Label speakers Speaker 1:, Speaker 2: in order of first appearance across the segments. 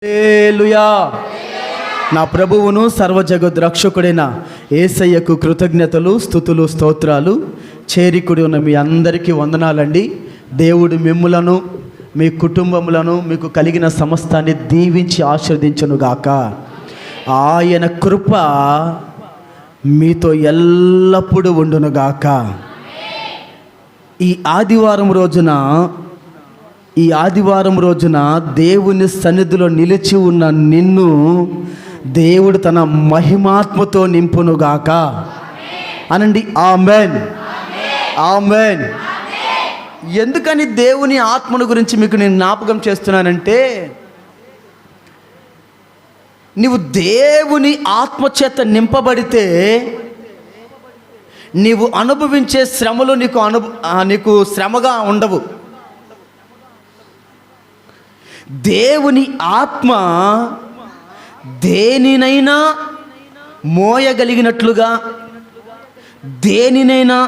Speaker 1: హల్లెలూయా. నా ప్రభువును సర్వజగత్ రక్షకుడైన యేసయ్యకు కృతజ్ఞతలు, స్తుతులు, స్తోత్రాలు. చేరికుడి ఉన్న మీ అందరికీ వందనాలండి. దేవుడు మిమ్ములను, మీ కుటుంబములను, మీకు కలిగిన సమస్తాన్ని దీవించి ఆశీర్వదించునుగాక. ఆయన కృప మీతో ఎల్లప్పుడూ ఉండునుగాక. ఈ ఆదివారం రోజున దేవుని సన్నిధిలో నిలిచి ఉన్న నిన్ను దేవుడు తన మహిమాత్మతో నింపునుగాక. అనండి ఆమేన్, ఆమేన్. ఎందుకని దేవుని ఆత్మను గురించి మీకు నేను జ్ఞాపకం చేస్తున్నానంటే, నీవు దేవుని ఆత్మచేత నింపబడితే నీవు అనుభవించే శ్రమలు నీకు శ్రమగా ఉండవు. దేవుని ఆత్మ దేనినైనా మోయగలిగినట్లుగా, దేనినైనా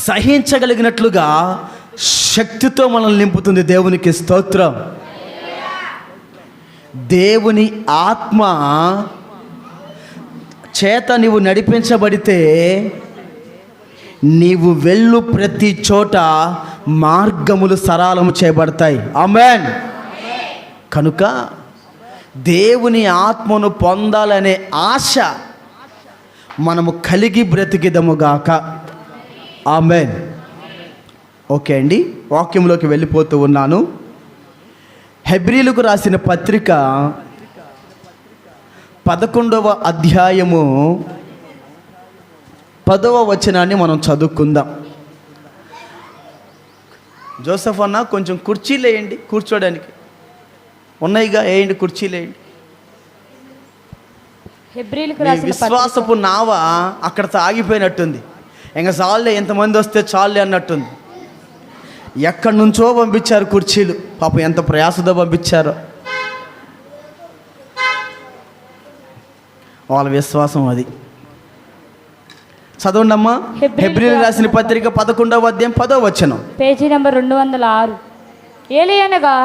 Speaker 1: సహించగలిగినట్లుగా శక్తితో మనల్ని నింపుతుంది. దేవునికి స్తోత్రం. దేవుని ఆత్మ చేత నీవు నడిపించబడితే నీవు వెళ్ళు ప్రతి చోట మార్గములు సరళము చేయబడతాయి. ఆమేన్. కనుక దేవుని ఆత్మను పొందాలనే ఆశ మనము కలిగి బ్రతికిదముగాక. ఆమేన్. ఓకే అండి, వాక్యంలోకి వెళ్ళిపోతూ ఉన్నాను. హెబ్రీలకు రాసిన పత్రిక 11వ అధ్యాయము 10వ వచనాన్ని మనం చదువుకుందాం. జోసఫ్ అన్న కొంచెం కుర్చీలు వేయండి, కూర్చోడానికి ఉన్నాయిగా, వేయండి, కుర్చీలు వేయండి. విశ్వాసపు నావ అక్కడ ఆగిపోయినట్టుంది. ఇంకా చాలులే, ఎంతమంది వస్తే చాలులే అన్నట్టుంది. ఎక్కడి నుంచో పంపించారు కుర్చీలు. పాపం ఎంత ప్రయాసతో పంపించారో. వాళ్ళ విశ్వాసం అది. చదవండి అమ్మా. హెబ్రీయులకు రాసిన పత్రిక 11వ అధ్యాయం 10వ వచనం,
Speaker 2: పేజీ నెంబర్ 206. ఏలయనగా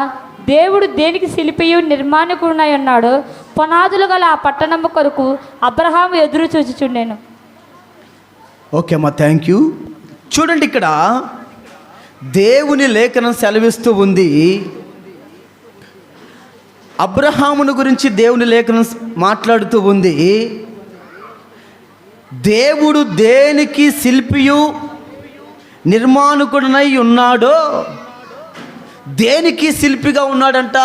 Speaker 2: దేవుడు దేనికి శిల్పియు నిర్మాణకుడునై ఉన్నాడు, పునాదులు గల ఆ పట్టణము కొరకు అబ్రహాము ఎదురు చూచుచుండెను.
Speaker 1: ఓకే అమ్మా, థ్యాంక్ యూ. చూడండి, ఇక్కడ దేవుని లేఖనం సెలవిస్తూ ఉంది. అబ్రహామును గురించి దేవుని లేఖనం మాట్లాడుతూ ఉంది. దేవుడు దేనికి శిల్పియు నిర్మాణకుడునై ఉన్నాడో, దేనికి శిల్పిగా ఉన్నాడంట,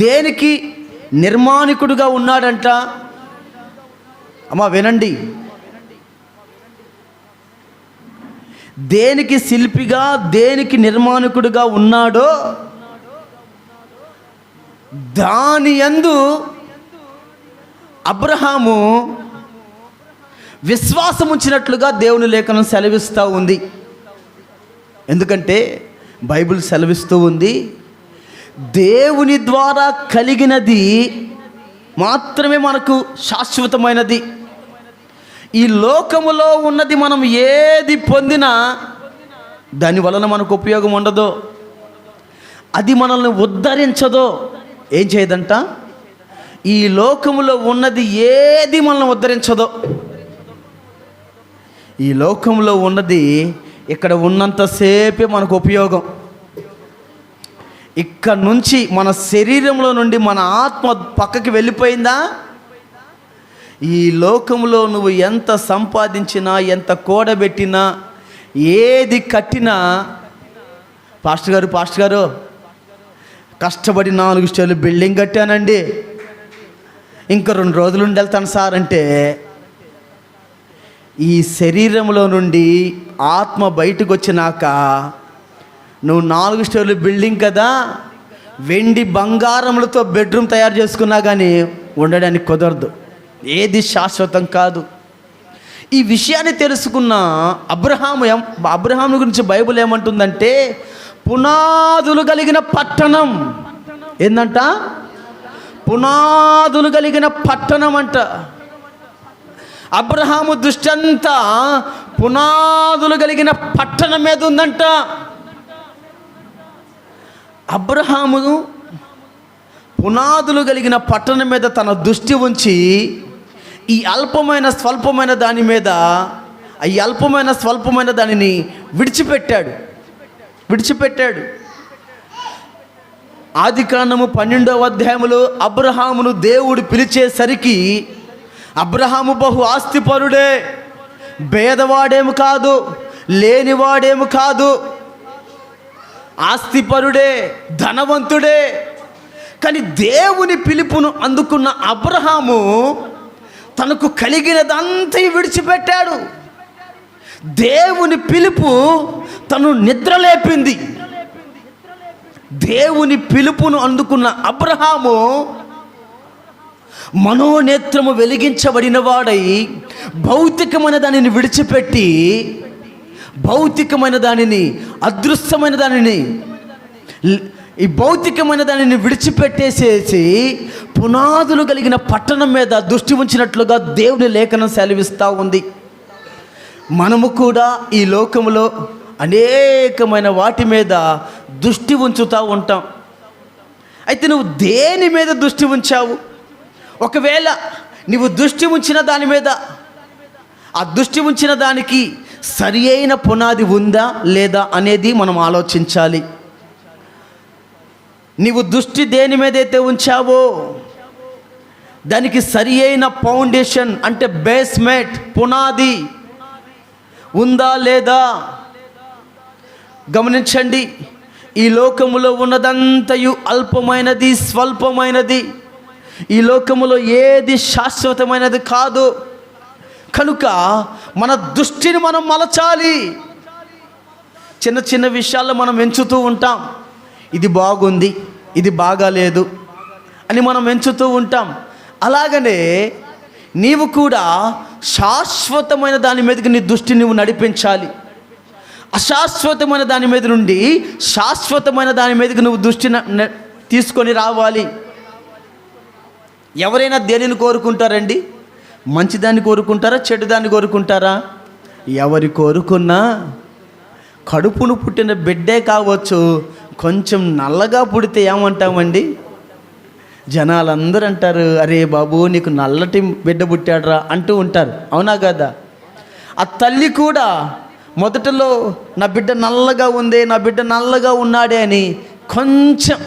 Speaker 1: దేనికి నిర్మాణకుడుగా ఉన్నాడంట. అమ్మా వినండి, దేనికి శిల్పిగా, దేనికి నిర్మాణకుడుగా ఉన్నాడో దాని యందు అబ్రహాము విశ్వాసం ఉంచినట్లుగా దేవుని లేఖనం సెలవిస్తూ ఉంది. ఎందుకంటే బైబిల్ సెలవిస్తూ ఉంది, దేవుని ద్వారా కలిగినది మాత్రమే మనకు శాశ్వతమైనది. ఈ లోకములో ఉన్నది మనం ఏది పొందినా దాని వలన మనకు ఉపయోగం ఉండదో, అది మనల్ని ఉద్ధరించదో. ఏం చేయదంట? ఈ లోకములో ఉన్నది ఏది మనల్ని ఉద్ధరించదో. ఈ లోకంలో ఉన్నది ఇక్కడ ఉన్నంతసేపే మనకు ఉపయోగం. ఇక్కడ నుంచి మన శరీరంలో నుండి మన ఆత్మ పక్కకి వెళ్ళిపోయిందా, ఈ లోకంలో నువ్వు ఎంత సంపాదించినా, ఎంత కూడబెట్టినా, ఏది కట్టినా, పాస్టర్ గారు కష్టపడి 4 స్టేర్లు బిల్డింగ్ కట్టానండి, ఇంకా 2 రోజులు ఉండి వెళ్తాను సార్ అంటే, ఈ శరీరంలో నుండి ఆత్మ బయటకు వచ్చినాక నువ్వు 4 స్టేర్లు బిల్డింగ్ కదా, వెండి బంగారములతో బెడ్రూమ్ తయారు చేసుకున్నా కానీ ఉండడానికి కుదరదు. ఏది శాశ్వతం కాదు. ఈ విషయాన్ని తెలుసుకున్న అబ్రహాము గురించి బైబిల్ ఏమంటుందంటే, పునాదులు కలిగిన పట్టణం. ఏందంట? పునాదులు కలిగిన పట్టణం అంట. అబ్రహాము దృష్టి అంతా పునాదులు కలిగిన పట్టణం మీద ఉందంట. అబ్రహాము పునాదులు కలిగిన పట్టణం మీద తన దృష్టి ఉంచి ఈ స్వల్పమైన దాని మీద, ఈ స్వల్పమైన దానిని విడిచిపెట్టాడు. ఆదికాండము 12వ అధ్యాయములో అబ్రహామును దేవుడు పిలిచేసరికి అబ్రహాము బహు ఆస్తిపరుడే, భేదవాడేమి కాదు, లేనివాడేమి కాదు, ఆస్తిపరుడే, ధనవంతుడే. కానీ దేవుని పిలుపును అందుకున్న అబ్రహాము తనకు కలిగినదంతా విడిచిపెట్టాడు. దేవుని పిలుపు తను నిద్రలేపింది. దేవుని పిలుపును అందుకున్న అబ్రహాము మనోనేత్రము వెలిగించబడిన వాడై భౌతికమైన దానిని విడిచిపెట్టి, భౌతికమైన దానిని, అదృశ్యమైన దానిని, ఈ భౌతికమైన దానిని విడిచిపెట్టేసేసి పునాదులు కలిగిన పట్టణం మీద దృష్టి ఉంచినట్లుగా దేవుని లేఖనం సెలవిస్తూ ఉంది. మనము కూడా ఈ లోకంలో అనేకమైన వాటి మీద దృష్టి ఉంచుతూ ఉంటాం. అయితే నువ్వు దేని మీద దృష్టి ఉంచావు? ఒకవేళ నువ్వు దృష్టి ఉంచిన దాని మీద, ఆ దృష్టి ఉంచిన దానికి సరి అయిన పునాది ఉందా లేదా అనేది మనం ఆలోచించాలి. నీవు దృష్టి దేని మీద అయితే ఉంచావో దానికి సరి అయిన ఫౌండేషన్ అంటే బేస్మెంట్, పునాది ఉందా లేదా? గమనించండి, ఈ లోకములో ఉన్నదంతయు అల్పమైనది, స్వల్పమైనది. ఈ లోకములో ఏది శాశ్వతమైనది కాదు. కనుక మన దృష్టిని మనం మలచాలి. చిన్న చిన్న విషయాల్లో మనం ఎంచుతూ ఉంటాం. ఇది బాగుంది, ఇది బాగాలేదు అని మనం ఎంచుతూ ఉంటాం. అలాగనే నీవు కూడా శాశ్వతమైన దాని మీదకి నీ దృష్టి నువ్వు నడిపించాలి. అశాశ్వతమైన దాని మీద నుండి శాశ్వతమైన దాని మీదకి నువ్వు దృష్టి తీసుకొని రావాలి. ఎవరైనా దేనిని కోరుకుంటారండి? మంచిదాన్ని కోరుకుంటారా, చెడుదాన్ని కోరుకుంటారా? ఎవరి కోరుకున్నా కడుపును పుట్టిన బిడ్డే కావచ్చు, కొంచెం నల్లగా పుడితే ఏమంటామండి? జనాలందరూ అంటారు, అరే బాబు నీకు నల్లటి బిడ్డ పుట్టాడురా అంటూ ఉంటారు. అవునా కదా? ఆ తల్లి కూడా మొదటలో నా బిడ్డ నల్లగా ఉంది, నా బిడ్డ నల్లగా ఉన్నాడే అని కొంచెం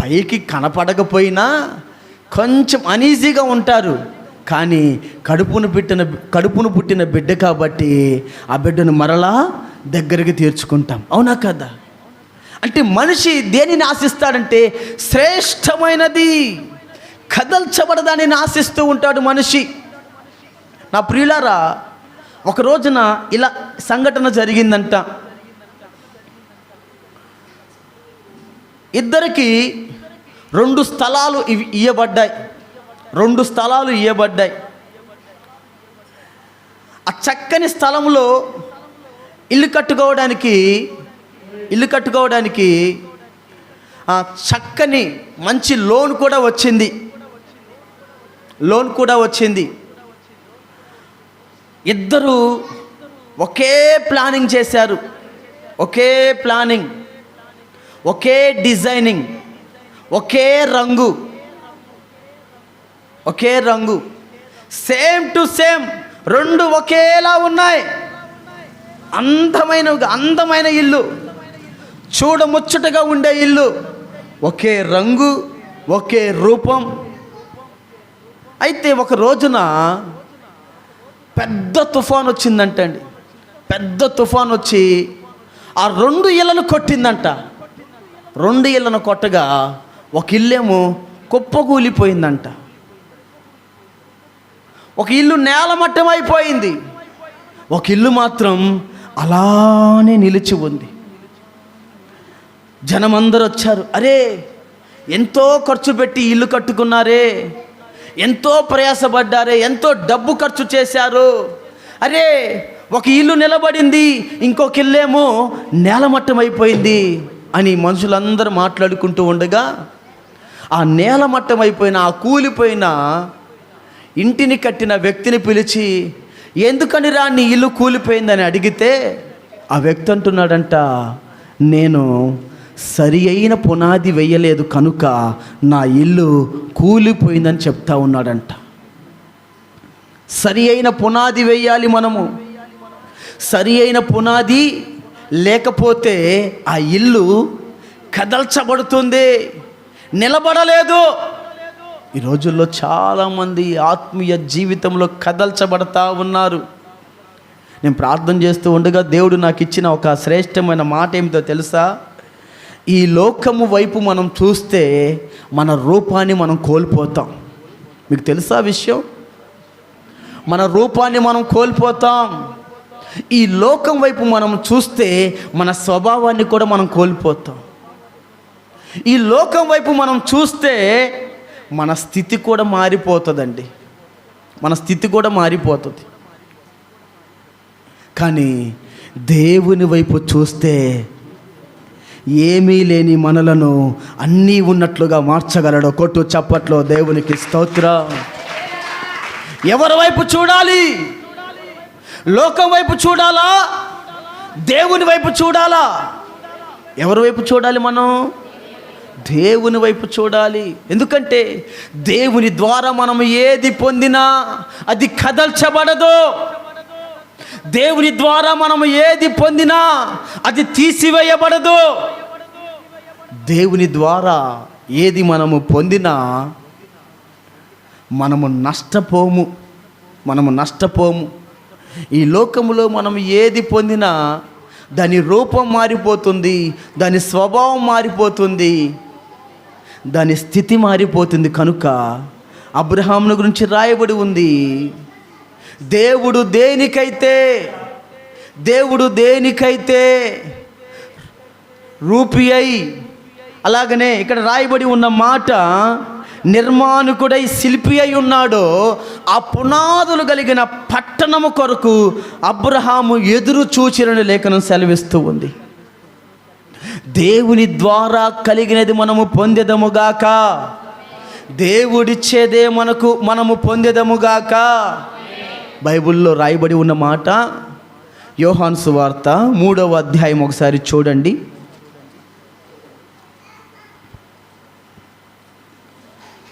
Speaker 1: పైకి కనపడకపోయినా కొంచెం అనీజీగా ఉంటారు. కానీ కడుపును పుట్టిన బిడ్డ కాబట్టి ఆ బిడ్డను మరలా దగ్గరికి తీర్చుకుంటాం. అవునా కదా? అంటే మనిషి దేనిని ఆశిస్తాడంటే శ్రేష్టమైనది, కదల్చబడదానిని ఆశిస్తూ ఉంటాడు మనిషి. నా ప్రియులారా, ఒక రోజున ఇలా సంఘటన జరిగిందంట. ఇద్దరికి 2 స్థలాలు ఇవ్వబడ్డాయి. 2 స్థలాలు ఇవ్వబడ్డాయి. ఆ చక్కని స్థలంలో ఇల్లు కట్టుకోవడానికి చక్కని మంచి లోన్ కూడా వచ్చింది. ఇద్దరు ఒకే ప్లానింగ్ చేశారు. ఒకే డిజైనింగ్, ఒకే రంగు, సేమ్ టు సేమ్, 2 ఒకేలా ఉన్నాయి. అందమైన ఇల్లు, చూడముచ్చటగా ఉండే ఇల్లు, ఒకే రంగు, ఒకే రూపం. అయితే ఒక రోజున పెద్ద తుఫాన్ వచ్చిందంటండి. పెద్ద తుఫాన్ వచ్చి ఆ 2 ఇళ్ళను కొట్టిందంట. 2 ఇళ్ళను కొట్టగా ఒక ఇల్లేమో కుప్పకూలిపోయిందంట. ఒక ఇల్లు నేలమట్టం అయిపోయింది. ఒక ఇల్లు మాత్రం అలానే నిలిచి ఉంది. జనమందరూ వచ్చారు. అరే, ఎంతో ఖర్చు పెట్టి ఇల్లు కట్టుకున్నారే, ఎంతో ప్రయాసపడ్డారే, ఎంతో డబ్బు ఖర్చు చేశారు. అరే, ఒక ఇల్లు నిలబడింది, ఇంకొక ఇల్లేమో నేలమట్టం అయిపోయింది అని మనుషులందరూ మాట్లాడుకుంటూ ఉండగా, ఆ నేలమట్టం అయిపోయిన, ఆ కూలిపోయిన ఇంటిని కట్టిన వ్యక్తిని పిలిచి, ఎందుకని రా నీ ఇల్లు కూలిపోయిందని అడిగితే ఆ వ్యక్తి అంటున్నాడంట, నేను సరి అయిన పునాది వేయలేదు కనుక నా ఇల్లు కూలిపోయిందని చెప్తా ఉన్నాడంట. సరి అయిన పునాది వేయాలి మనము. సరి అయిన పునాది లేకపోతే ఆ ఇల్లు కదల్చబడుతుంది, నిలబడలేదు. ఈ రోజుల్లో చాలామంది ఆత్మీయ జీవితంలో కదల్చబడతా ఉన్నారు. నేను ప్రార్థన చేస్తూ ఉండగా దేవుడు నాకు ఇచ్చిన ఒక శ్రేష్టమైన మాట ఏమిటో తెలుసా? ఈ లోకము వైపు మనం చూస్తే మన రూపాన్ని మనం కోల్పోతాం. మీకు తెలుసా విషయం? మన రూపాన్ని మనం కోల్పోతాం. ఈ లోకం వైపు మనం చూస్తే మన స్వభావాన్ని కూడా మనం కోల్పోతాం. ఈ లోకం వైపు మనం చూస్తే మన స్థితి కూడా మారిపోతుందండి. మన స్థితి కూడా మారిపోతుంది. కానీ దేవుని వైపు చూస్తే ఏమీ లేని మనలను అన్నీ ఉన్నట్లుగా మార్చగలడు. కొట్టు చప్పట్లో దేవునికి స్తోత్రం. ఎవరి వైపు చూడాలి? లోకం వైపు చూడాలా? దేవుని వైపు చూడాలా? ఎవరి వైపు చూడాలి? మనం దేవుని వైపు చూడాలి. ఎందుకంటే దేవుని ద్వారా మనం ఏది పొందినా అది కదల్చబడదు. దేవుని ద్వారా మనం ఏది పొందినా అది తీసివేయబడదు. దేవుని ద్వారా ఏది మనము పొందినా మనము నష్టపోము. ఈ లోకములో మనం ఏది పొందినా దాని రూపం మారిపోతుంది, దాని స్వభావం మారిపోతుంది, దాని స్థితి మారిపోతుంది. కనుక అబ్రహామును గురించి రాయబడి ఉంది, దేవుడు దేనికైతే రూపి అయి, అలాగనే ఇక్కడ రాయబడి ఉన్న మాట, నిర్మాణకుడై శిల్పి అయి ఉన్నాడో ఆ పునాదులు కలిగిన పట్టణము కొరకు అబ్రహాము ఎదురు చూచినని లేఖనం సెలవిస్తూ ఉంది. దేవుని కలిగినది మనము పొందెదముగాక, దేవుడిచ్చేదే మనము పొందెదముగాక. బైబిల్లో రాయబడి ఉన్న మాట యోహాను సువార్త 3వ అధ్యాయం ఒకసారి చూడండి.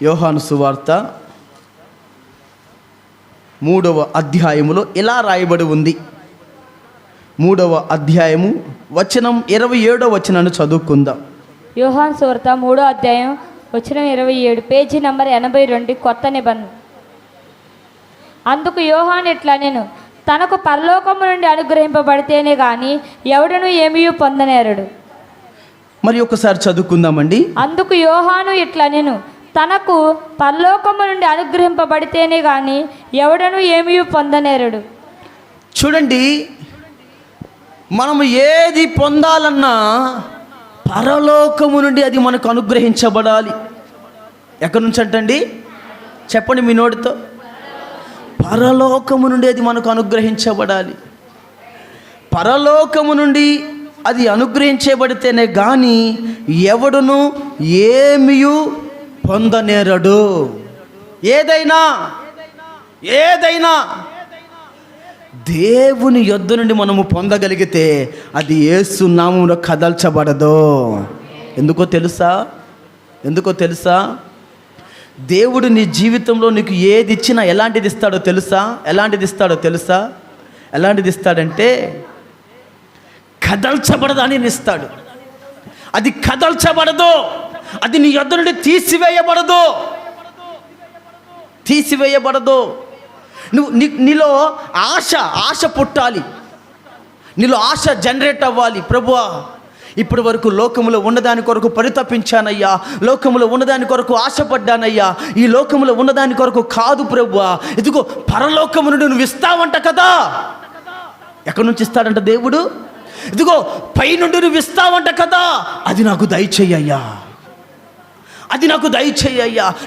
Speaker 1: యోహాను సువార్త 3వ అధ్యాయములో ఇలా రాయబడి ఉంది. 3వ అధ్యాయము వచనం 27వ వచనాన్ని చదువుకుందాం.
Speaker 2: యోహాను సువార్త 3వ అధ్యాయం వచనం 27, పేజీ నంబర్ 82, కొత్త నిబంధన. అందుకు యోహాను ఇట్లా నేను, తనకు పరలోకము నుండి అనుగ్రహింపబడితేనే కానీ ఎవడను ఏమీ పొందనేరడు.
Speaker 1: మరి ఒకసారి చదువుకుందామండి.
Speaker 2: అందుకు యోహాను ఇట్లా నేను, తనకు పరలోకము నుండి అనుగ్రహింపబడితేనే కానీ ఎవడను ఏమీ పొందనేరడు.
Speaker 1: చూడండి, మనము ఏది పొందాలన్నా పరలోకము నుండి అది మనకు అనుగ్రహించబడాలి. ఎక్కడి నుంచి అంటండి? చెప్పండి మీ నోటితో. పరలోకము నుండి అది మనకు అనుగ్రహించబడాలి. పరలోకము నుండి అది అనుగ్రహించబడితేనే కానీ ఎవడును ఏమీ పొందనేరడు. ఏదైనా దేవుని యొద్ద నుండి మనము పొందగలిగితే అది యేసు నామములో కదల్చబడదు. ఎందుకో తెలుసా? దేవుడు నీ జీవితంలో నీకు ఏది ఇచ్చినా ఎలాంటిది ఇస్తాడో తెలుసా? ఎలాంటిది ఇస్తాడంటే కదల్చబడదని ఇస్తాడు. అది కదల్చబడదు. అది నీ యొద్ద నుండి తీసివేయబడదు. నీలో ఆశ పుట్టాలి, నీలో ఆశ జనరేట్ అవ్వాలి. ప్రభువా, ఇప్పటి వరకు లోకములో ఉన్నదాని కొరకు పరితపించానయ్యా, లోకములో ఉన్నదాని కొరకు ఆశపడ్డానయ్యా, ఈ లోకములో ఉన్నదాని కొరకు కాదు ప్రభువా, ఇదిగో పరలోకము నుండి నువ్వు ఇస్తావంట కదా. ఎక్కడి నుంచి ఇస్తాడంట దేవుడు? ఇదిగో పైనుండి నువ్వు ఇస్తావంట కదా, అది నాకు దయచేయ్యా,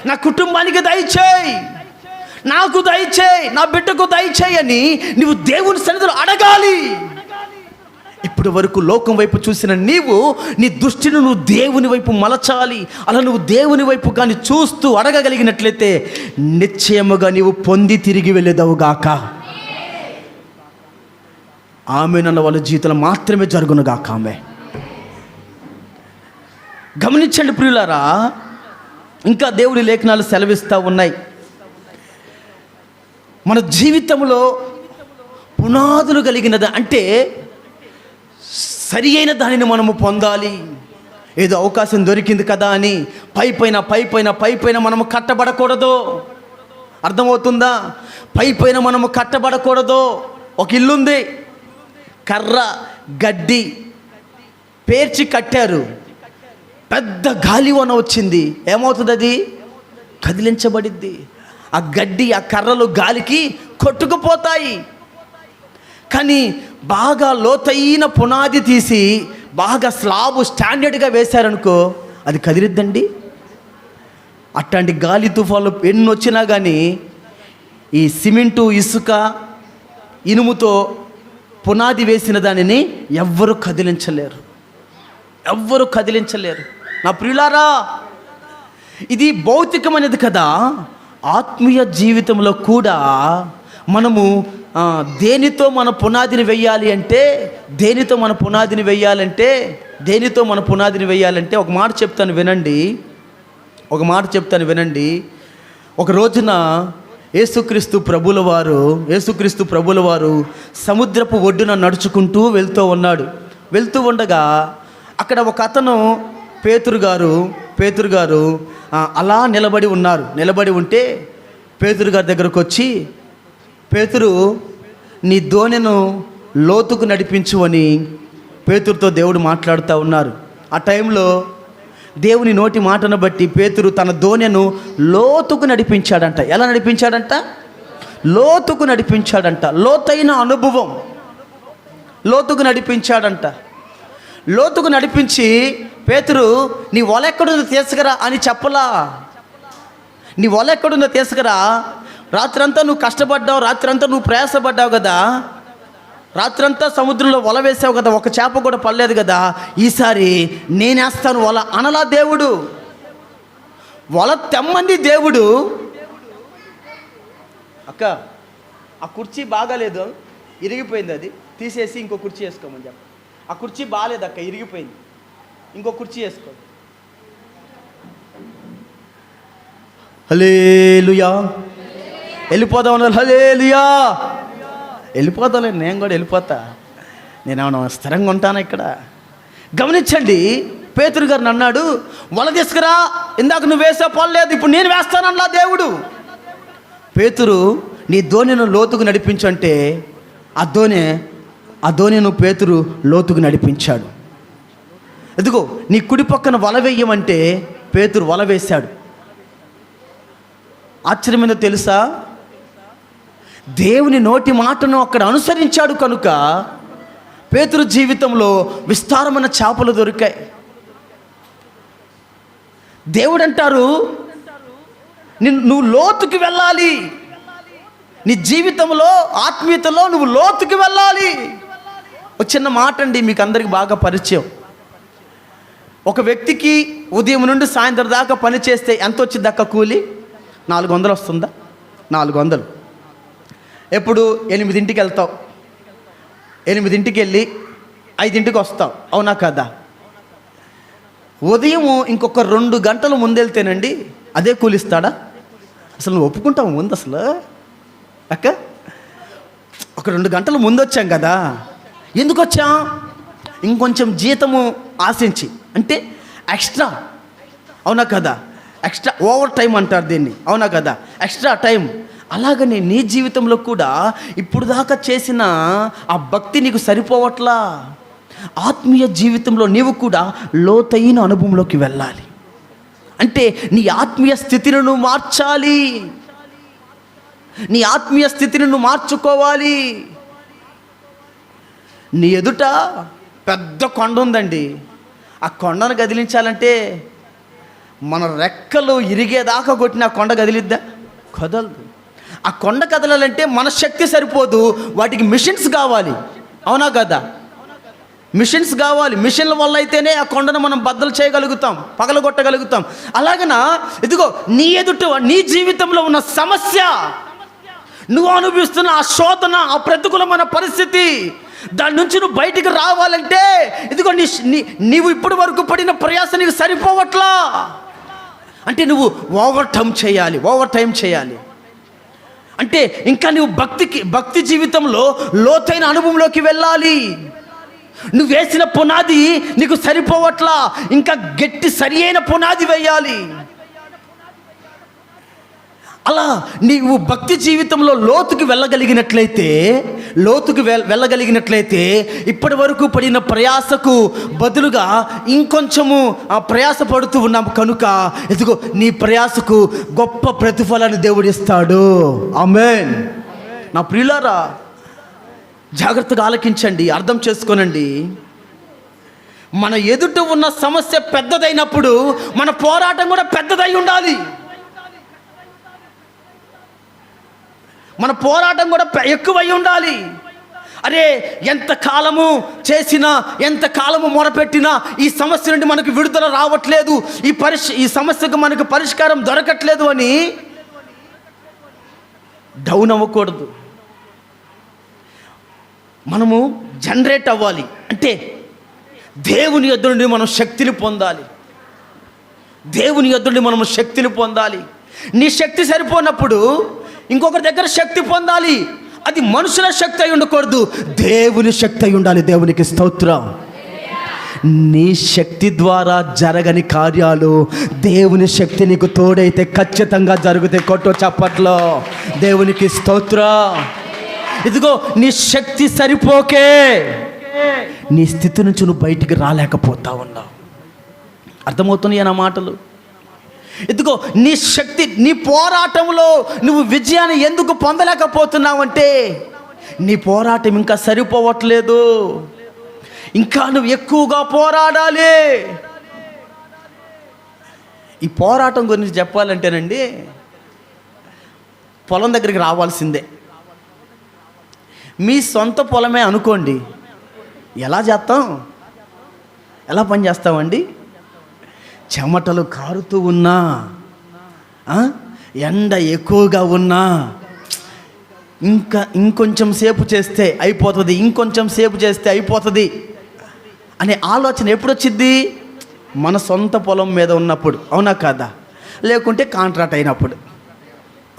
Speaker 1: నా కుటుంబానికి దయచేయి, నాకు దయచేయి, నా బిడ్డకు దయచేయి అని నువ్వు దేవుని సన్నిధిలో అడగాలి. ఇప్పటి వరకు లోకం వైపు చూసిన నీవు నీ దృష్టిని నువ్వు దేవుని వైపు మలచాలి. అలా నువ్వు దేవుని వైపు కానీ చూస్తూ అడగగలిగినట్లయితే నిశ్చయముగా నీవు పొంది తిరిగి వెళ్ళేదవుగాక. ఆమె నన్న వాళ్ళ జీవితంలో మాత్రమే జరుగునుగాక. ఆమె గమనించండి ప్రియులారా, ఇంకా దేవుడి లేఖనాలు సెలవిస్తూ ఉన్నాయి. మన జీవితంలో పునాదులు కలిగినది అంటే సరి అయిన దానిని మనము పొందాలి. ఏదో అవకాశం దొరికింది కదా అని పై పైన మనము కట్టబడకూడదు. అర్థమవుతుందా? పైన మనము కట్టబడకూడదు. ఒక ఇల్లుంది, కర్ర గడ్డి పేర్చి కట్టారు, పెద్ద గాలివాన వచ్చింది, ఏమవుతుంది? అది కదిలించబడిద్ది. ఆ గడ్డి ఆ కర్రలు గాలికి కొట్టుకుపోతాయి. కానీ బాగా లోతైన పునాది తీసి బాగా స్లాబ్ స్టాండర్డ్గా వేశారనుకో, అది కదిలిద్దండి. అట్లాంటి గాలి తుఫాన్లు ఎన్ని వచ్చినా కానీ ఈ సిమెంటు, ఇసుక, ఇనుముతో పునాది వేసిన దానిని ఎవ్వరూ కదిలించలేరు. నా ప్రియులారా, ఇది భౌతికమైనది కదా. ఆత్మీయ జీవితంలో కూడా మనము దేనితో మన పునాదిని వెయ్యాలి అంటే ఒక మాట చెప్తాను వినండి. ఒక రోజున యేసుక్రీస్తు ప్రభుల వారు సముద్రపు ఒడ్డున నడుచుకుంటూ వెళ్తూ ఉండగా అక్కడ ఒక అతను పేతురు గారు అలా నిలబడి ఉంటే పేతురు గారి దగ్గరకు వచ్చి, పేతురు, నీ దోణెను లోతుకు నడిపించు అని పేతురుతో దేవుడు మాట్లాడుతూ ఉన్నారు. ఆ టైంలో దేవుని నోటి మాటను బట్టి పేతురు తన దోణెను లోతుకు నడిపించాడంట. ఎలా నడిపించాడంట? లోతుకు నడిపించాడంట. లోతైన అనుభవం. లోతుకు నడిపించి పేతురు, నీ వల ఎక్కడుందో తీసుకురా అని చెప్పలా. నీ వల ఎక్కడుందో తీసుకురా, రాత్రంతా నువ్వు కష్టపడ్డావు, రాత్రంతా నువ్వు ప్రయాసపడ్డావు కదా, రాత్రంతా సముద్రంలో వల వేసావు కదా, ఒక చేప కూడా పడలేదు కదా, ఈసారి నేనేస్తాను వల అనలా దేవుడు. వల తెమ్మంది దేవుడు. అక్క, ఆ కుర్చీ బాగాలేదు, ఇరిగిపోయింది, అది తీసేసి ఇంకో కుర్చీ వేసుకోమని చెప్ప. ఆ కుర్చీ బాగాలేదు అక్క, ఇరిగిపోయింది, ఇంకో కుర్చీ వేసుకో. హల్లెలూయా. వెళ్ళిపోదాం అన్నారు. హల్లెలూయా. వెళ్ళిపోతాలే, నేను కూడా వెళ్ళిపోతా. నేనేమన్నా స్థిరంగా ఉంటానా ఇక్కడ? గమనించండి, పేతురు గారిని అన్నాడు, వల తీసుకురా, ఇందాక నువ్వు వేసే పడలేదు, ఇప్పుడు నేను వేస్తానన్నా దేవుడు. పేతురు, నీ దోణిను లోతుకు నడిపించు అంటే ఆ దోణిను పేతురు లోతుకు నడిపించాడు. ఎదుగో నీ కుడి పక్కన వల వేయమంటే పేతురు వల వేశాడు. ఆశ్చర్యమైందో తెలుసా? దేవుని నోటి మాటను అక్కడ అనుసరించాడు కనుక పేతురు జీవితంలో విస్తారమైన చేపలు దొరికాయి. దేవుడు అంటారు, నువ్వు లోతుకి వెళ్ళాలి. నీ జీవితంలో ఆత్మీయతలో నువ్వు లోతుకి వెళ్ళాలి. ఒక చిన్న మాట అండి, మీకు అందరికి బాగా పరిచయం. ఒక వ్యక్తికి ఉదయం నుండి సాయంత్రం దాకా పని చేస్తే ఎంత వచ్చింది అక్క కూలి? 400 వస్తుందా? 400. ఎప్పుడు 8ంటికి వెళ్తావు, 8ంటికి వెళ్ళి 5ంటికి వస్తావు, అవునా కదా? ఉదయం ఇంకొక 2 గంటలు ముందెళ్తేనండి అదే కూలిస్తాడా? అసలు నువ్వు ఒప్పుకుంటావు ముందు అసలు అక్క? ఒక 2 గంటలు ముందు వచ్చాం కదా, ఎందుకు వచ్చాం? ఇంకొంచెం జీతము ఆశించి, అంటే ఎక్స్ట్రా, అవునా కదా? ఎక్స్ట్రా ఓవర్ టైం అంటారు దీన్ని, అవునా కదా? Extra time. అలాగనే నీ జీవితంలో కూడా ఇప్పుడు దాకా చేసిన ఆ భక్తి నీకు సరిపోవట్లా. ఆత్మీయ జీవితంలో నీవు కూడా లోతైన అనుభవంలోకి వెళ్ళాలి. అంటే నీ ఆత్మీయ స్థితిని నువ్వు మార్చాలి, నీ ఆత్మీయ స్థితిని నువ్వు మార్చుకోవాలి. నీ ఎదుట పెద్ద కొండ ఉందండి, ఆ కొండను కదిలించాలంటే మన రెక్కలు ఇరిగేదాకా కొట్టిన ఆ కొండ కదిలిద్దా? కదలదు. ఆ కొండ కదలాలంటే మన శక్తి సరిపోదు, వాటికి మిషన్స్ కావాలి, అవునా కదా? మిషన్స్ కావాలి. మిషన్ల వల్ల అయితేనే ఆ కొండను మనం బద్దలు చేయగలుగుతాం, పగలగొట్టగలుగుతాం. అలాగనా ఇదిగో నీ ఎదుట నీ జీవితంలో ఉన్న సమస్య, నువ్వు అనుభవిస్తున్న ఆ శోధన, ఆ ప్రతికూలమైన పరిస్థితి, దాని నుంచి నువ్వు బయటికి రావాలంటే ఇదిగో నీవు ఇప్పటి వరకు పడిన ప్రయాస నీకు సరిపోవట్లా. అంటే నువ్వు ఓవర్ టైం చేయాలి. అంటే ఇంకా నువ్వు భక్తి జీవితంలో లోతైన అనుభవంలోకి వెళ్ళాలి. నువ్వు వేసిన పునాది నీకు సరిపోవట్లా, ఇంకా గట్టి సరి అయిన పునాది వేయాలి. అలా నీవు భక్తి జీవితంలో లోతుకి వెళ్ళగలిగినట్లయితే ఇప్పటి వరకు పడిన ప్రయాసకు బదులుగా ఇంకొంచెము ప్రయాస పడుతూ ఉన్నాము కనుక ఇదిగో నీ ప్రయాసకు గొప్ప ప్రతిఫలాన్ని దేవుడిస్తాడు. ఆమేన్. నా ప్రియులారా, జాగ్రత్తగా ఆలకించండి, అర్థం చేసుకోనండి. మన ఎదుట ఉన్న సమస్య పెద్దదైనప్పుడు మన పోరాటం కూడా పెద్దదై ఉండాలి. మన పోరాటం కూడా ఎక్కువై ఉండాలి. అరే, ఎంతకాలము చేసినా, ఎంతకాలము మొరపెట్టినా ఈ సమస్య నుండి మనకు విడుదల రావట్లేదు, ఈ సమస్యకు మనకు పరిష్కారం దొరకట్లేదు అని డౌన్ అవ్వకూడదు. మనము జనరేట్ అవ్వాలి. అంటే దేవుని యొద్ద నుండి మనం శక్తిని పొందాలి. నీ శక్తి సరిపోనప్పుడు ఇంకొకరి దగ్గర శక్తి పొందాలి. అది మనుషుల శక్తి అయి ఉండకూడదు, దేవుని శక్తి అయి ఉండాలి. దేవునికి స్తోత్రం. నీ శక్తి ద్వారా జరగని కార్యాలు దేవుని శక్తి నీకు తోడైతే ఖచ్చితంగా జరుగుతాయి. కొట్టు చప్పట్లో దేవునికి స్తోత్రం. ఇదిగో నీ శక్తి సరిపోకే నీ స్థితి నుంచి నువ్వు బయటికి రాలేకపోతా ఉన్నావు. అర్థమవుతున్నాయి నా మాటలు? ఇదిగో నీ శక్తి, నీ పోరాటంలో నువ్వు విజయాన్ని ఎందుకు పొందలేకపోతున్నావంటే నీ పోరాటం ఇంకా సరిపోవట్లేదు. ఇంకా నువ్వు ఎక్కువగా పోరాడాలి. ఈ పోరాటం గురించి చెప్పాలంటేనండి, పొలం దగ్గరికి రావాల్సిందే. మీ సొంత పొలమే అనుకోండి, ఎలా పని చేస్తామండి? చెమటలు కారుతూ ఉన్నా, ఎండ ఎక్కువగా ఉన్నా, ఇంకొంచెం సేపు చేస్తే అయిపోతుంది అనే ఆలోచన ఎప్పుడు వచ్చింది? మన సొంత పొలం మీద ఉన్నప్పుడు, అవునా కదా? లేకుంటే కాంట్రాక్ట్ అయినప్పుడు,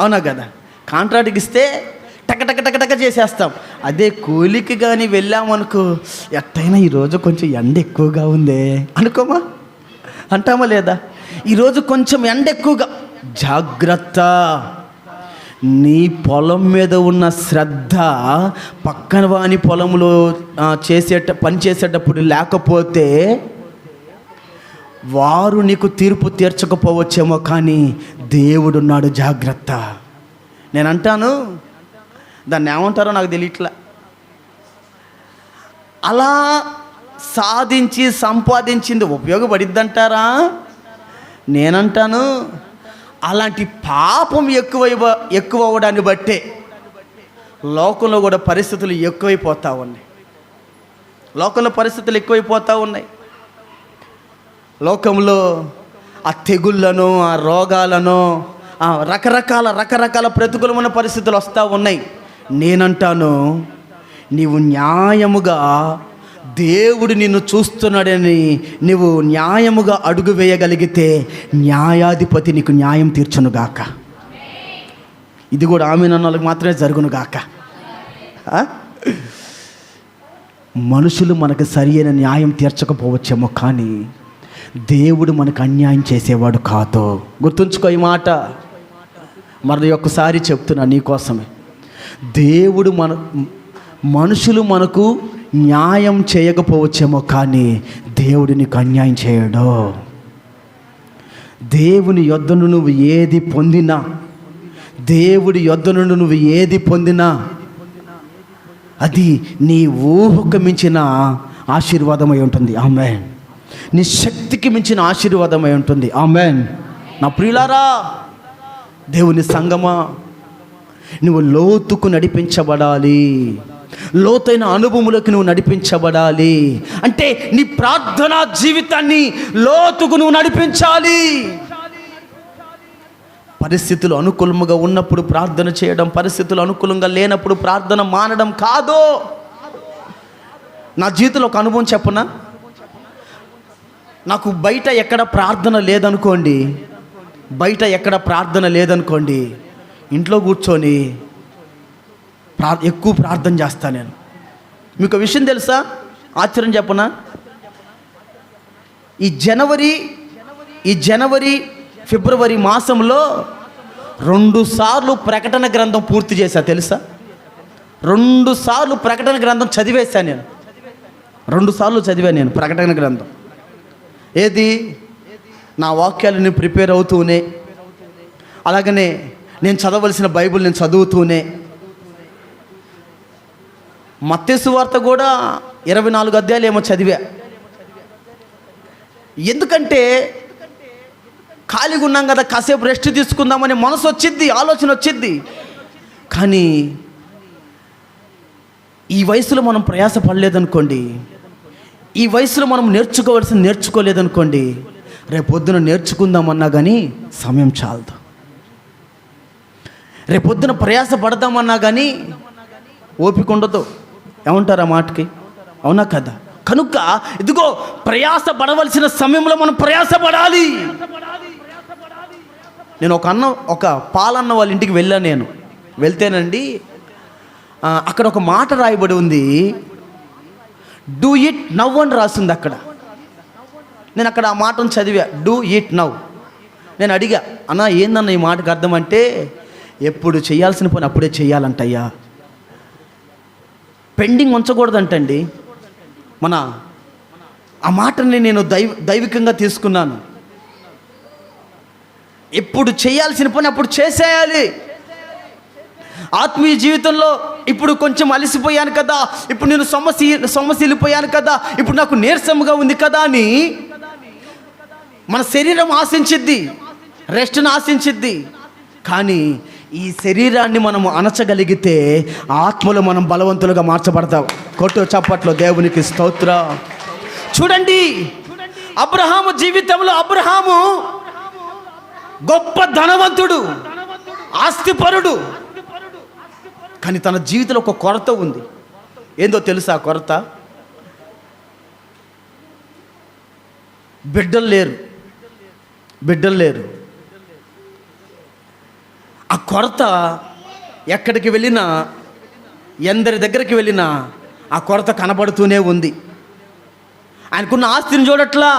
Speaker 1: అవునా కదా? కాంట్రాక్ట్కి ఇస్తే టక చేసేస్తాం. అదే కూలికి కానీ వెళ్ళామనుకో, ఎట్టయినా ఈరోజు కొంచెం ఎండ ఎక్కువగా ఉందే అనుకోమా, అంటామా లేదా? ఈరోజు కొంచెం ఎండ ఎక్కువగా, జాగ్రత్త. నీ పొలం మీద ఉన్న శ్రద్ధ పక్కన వాని పొలంలో పని చేసేటప్పుడు లేకపోతే వారు నీకు తీర్పు తీర్చకపోవచ్చేమో, కానీ దేవుడున్నాడు, జాగ్రత్త. నేను అంటాను, దాన్ని ఏమంటారో నాకు తెలియట్లా. అలా సాధించి సంపాదించింది ఉపయోగపడిద్దంటారా? నేనంటాను, అలాంటి పాపం ఎక్కువ అవ్వడాన్ని బట్టే లోకంలో కూడా పరిస్థితులు ఎక్కువైపోతూ ఉన్నాయి. లోకంలో ఆ తెగుళ్ళను, ఆ రోగాలను, రకరకాల ప్రతికూలమైన పరిస్థితులు వస్తూ ఉన్నాయి. నేనంటాను, నీవు న్యాయముగా, దేవుడు నిన్ను చూస్తున్నాడని నీవు న్యాయముగా అడుగు వేయగలిగితే న్యాయాధిపతి నీకు న్యాయం తీర్చునుగాక. ఇది కూడా ఆమేన్ అన్న వాళ్ళకి మాత్రమే జరుగునుగాక. మనుషులు మనకు సరి అయిన న్యాయం తీర్చకపోవచ్చేమో, కానీ దేవుడు మనకు అన్యాయం చేసేవాడు కాదు. గుర్తుంచుకో ఈ మాట. మరి ఒక్కసారి చెప్తున్నా నీకోసమే. దేవుడు మనుషులు మనకు న్యాయం చేయకపోవచ్చేమో, కానీ దేవుడు నీకు అన్యాయం చేయడు. దేవుని యొద్ద నుండి నువ్వు ఏది పొందినా అది నీ ఊహకు మించిన ఆశీర్వాదమై ఉంటుంది. ఆమేన్. నీ శక్తికి మించిన ఆశీర్వాదమై ఉంటుంది. ఆమేన్. నా ప్రియులారా, దేవుని సంగమా, నువ్వు లోతుకు నడిపించబడాలి. లోతైన అనుభవములకు నువ్వు నడిపించబడాలి. అంటే నీ ప్రార్థనా జీవితాన్ని లోతుకు నువ్వు నడిపించాలి. పరిస్థితులు అనుకూలంగా ఉన్నప్పుడు ప్రార్థన చేయడం, పరిస్థితులు అనుకూలంగా లేనప్పుడు ప్రార్థన మానడం కాదు. నా జీవితంలో ఒక అనుభవం చెప్పనా? నాకు బయట ఎక్కడ ప్రార్థన లేదనుకోండి, ఇంట్లో కూర్చొని ఎక్కువ ప్రార్థన చేస్తాను నేను. మీకు విషయం తెలుసా? ఆశ్చర్యం చెప్పనా? ఈ జనవరి ఫిబ్రవరి మాసంలో 2 సార్లు ప్రకటన గ్రంథం పూర్తి చేశా తెలుసా? 2 సార్లు ప్రకటన గ్రంథం చదివేశాను నేను. 2 సార్లు చదివాను నేను ప్రకటన గ్రంథం. ఏది? నా వాక్యాలను ప్రిపేర్ అవుతూనే, అలాగనే నేను చదవలసిన బైబిల్ నేను చదువుతూనే. మత్తయి సువార్త కూడా 24 అధ్యాయాలు ఏమో చదివా. ఎందుకంటే ఖాళీగా ఉన్నాం కదా, కాసేపు రెస్ట్ తీసుకుందామని మనసు వచ్చిద్ది, ఆలోచన వచ్చిద్ది. కానీ ఈ వయసులో మనం ప్రయాసపడలేదనుకోండి, ఈ వయసులో మనం నేర్చుకోలేదనుకోండి, రేపొద్దున నేర్చుకుందామన్నా కానీ సమయం చాలదు. రేపొద్దున ప్రయాస పడదామన్నా కానీ ఓపిక ఉండదు. ఏమంటారు ఆ మాటకి? అవునా కదా? కనుక ఇదిగో ప్రయాస పడవలసిన సమయంలో మనం ప్రయాసపడాలి. నేను ఒక పాలన్న వాళ్ళ ఇంటికి వెళ్ళాను. నేను వెళ్తేనండి అక్కడ ఒక మాట రాయబడి ఉంది, డూ ఇట్ నవ్ అని రాసింది అక్కడ. నేను అక్కడ ఆ మాటను చదివా, డూ ఇట్ నవ్. నేను అడిగా, అన్నా ఏందన్న ఈ మాటకు అర్థం అంటే, ఎప్పుడు చేయాల్సిన పని అప్పుడే చేయాలంటయ్యా, పెండింగ్ ఉంచకూడదంటండి. ఆ మాటని నేను దైవికంగా తీసుకున్నాను. ఎప్పుడు చేయాల్సిన పని అప్పుడు చేసేయాలి. ఆత్మీయ జీవితంలో ఇప్పుడు కొంచెం అలసిపోయాను కదా, ఇప్పుడు నేను సొమ్మసిల్లిపోయాను కదా, ఇప్పుడు నాకు నీరసంగా ఉంది కదా అని మన శరీరం ఆశించిద్ది, రెస్ట్ను ఆశించిద్ది. కానీ ఈ శరీరాన్ని మనం అణచగలిగితే ఆత్మలో మనం బలవంతులుగా మార్చబడతాం. కొట్టు చప్పట్లో దేవునికి స్తోత్రం. చూడండి, అబ్రహాము జీవితంలో అబ్రహాము గొప్ప ధనవంతుడు, ఆస్తిపరుడు. కానీ తన జీవితంలో ఒక కొరత ఉంది. ఏందో తెలుసా కొరత? బిడ్డలు లేరు. ఆ కొరత ఎక్కడికి వెళ్ళినా, ఎందరి దగ్గరికి వెళ్ళినా ఆ కొరత కనబడుతూనే ఉంది. ఆయనకున్న ఆస్తిని చూడట్లా,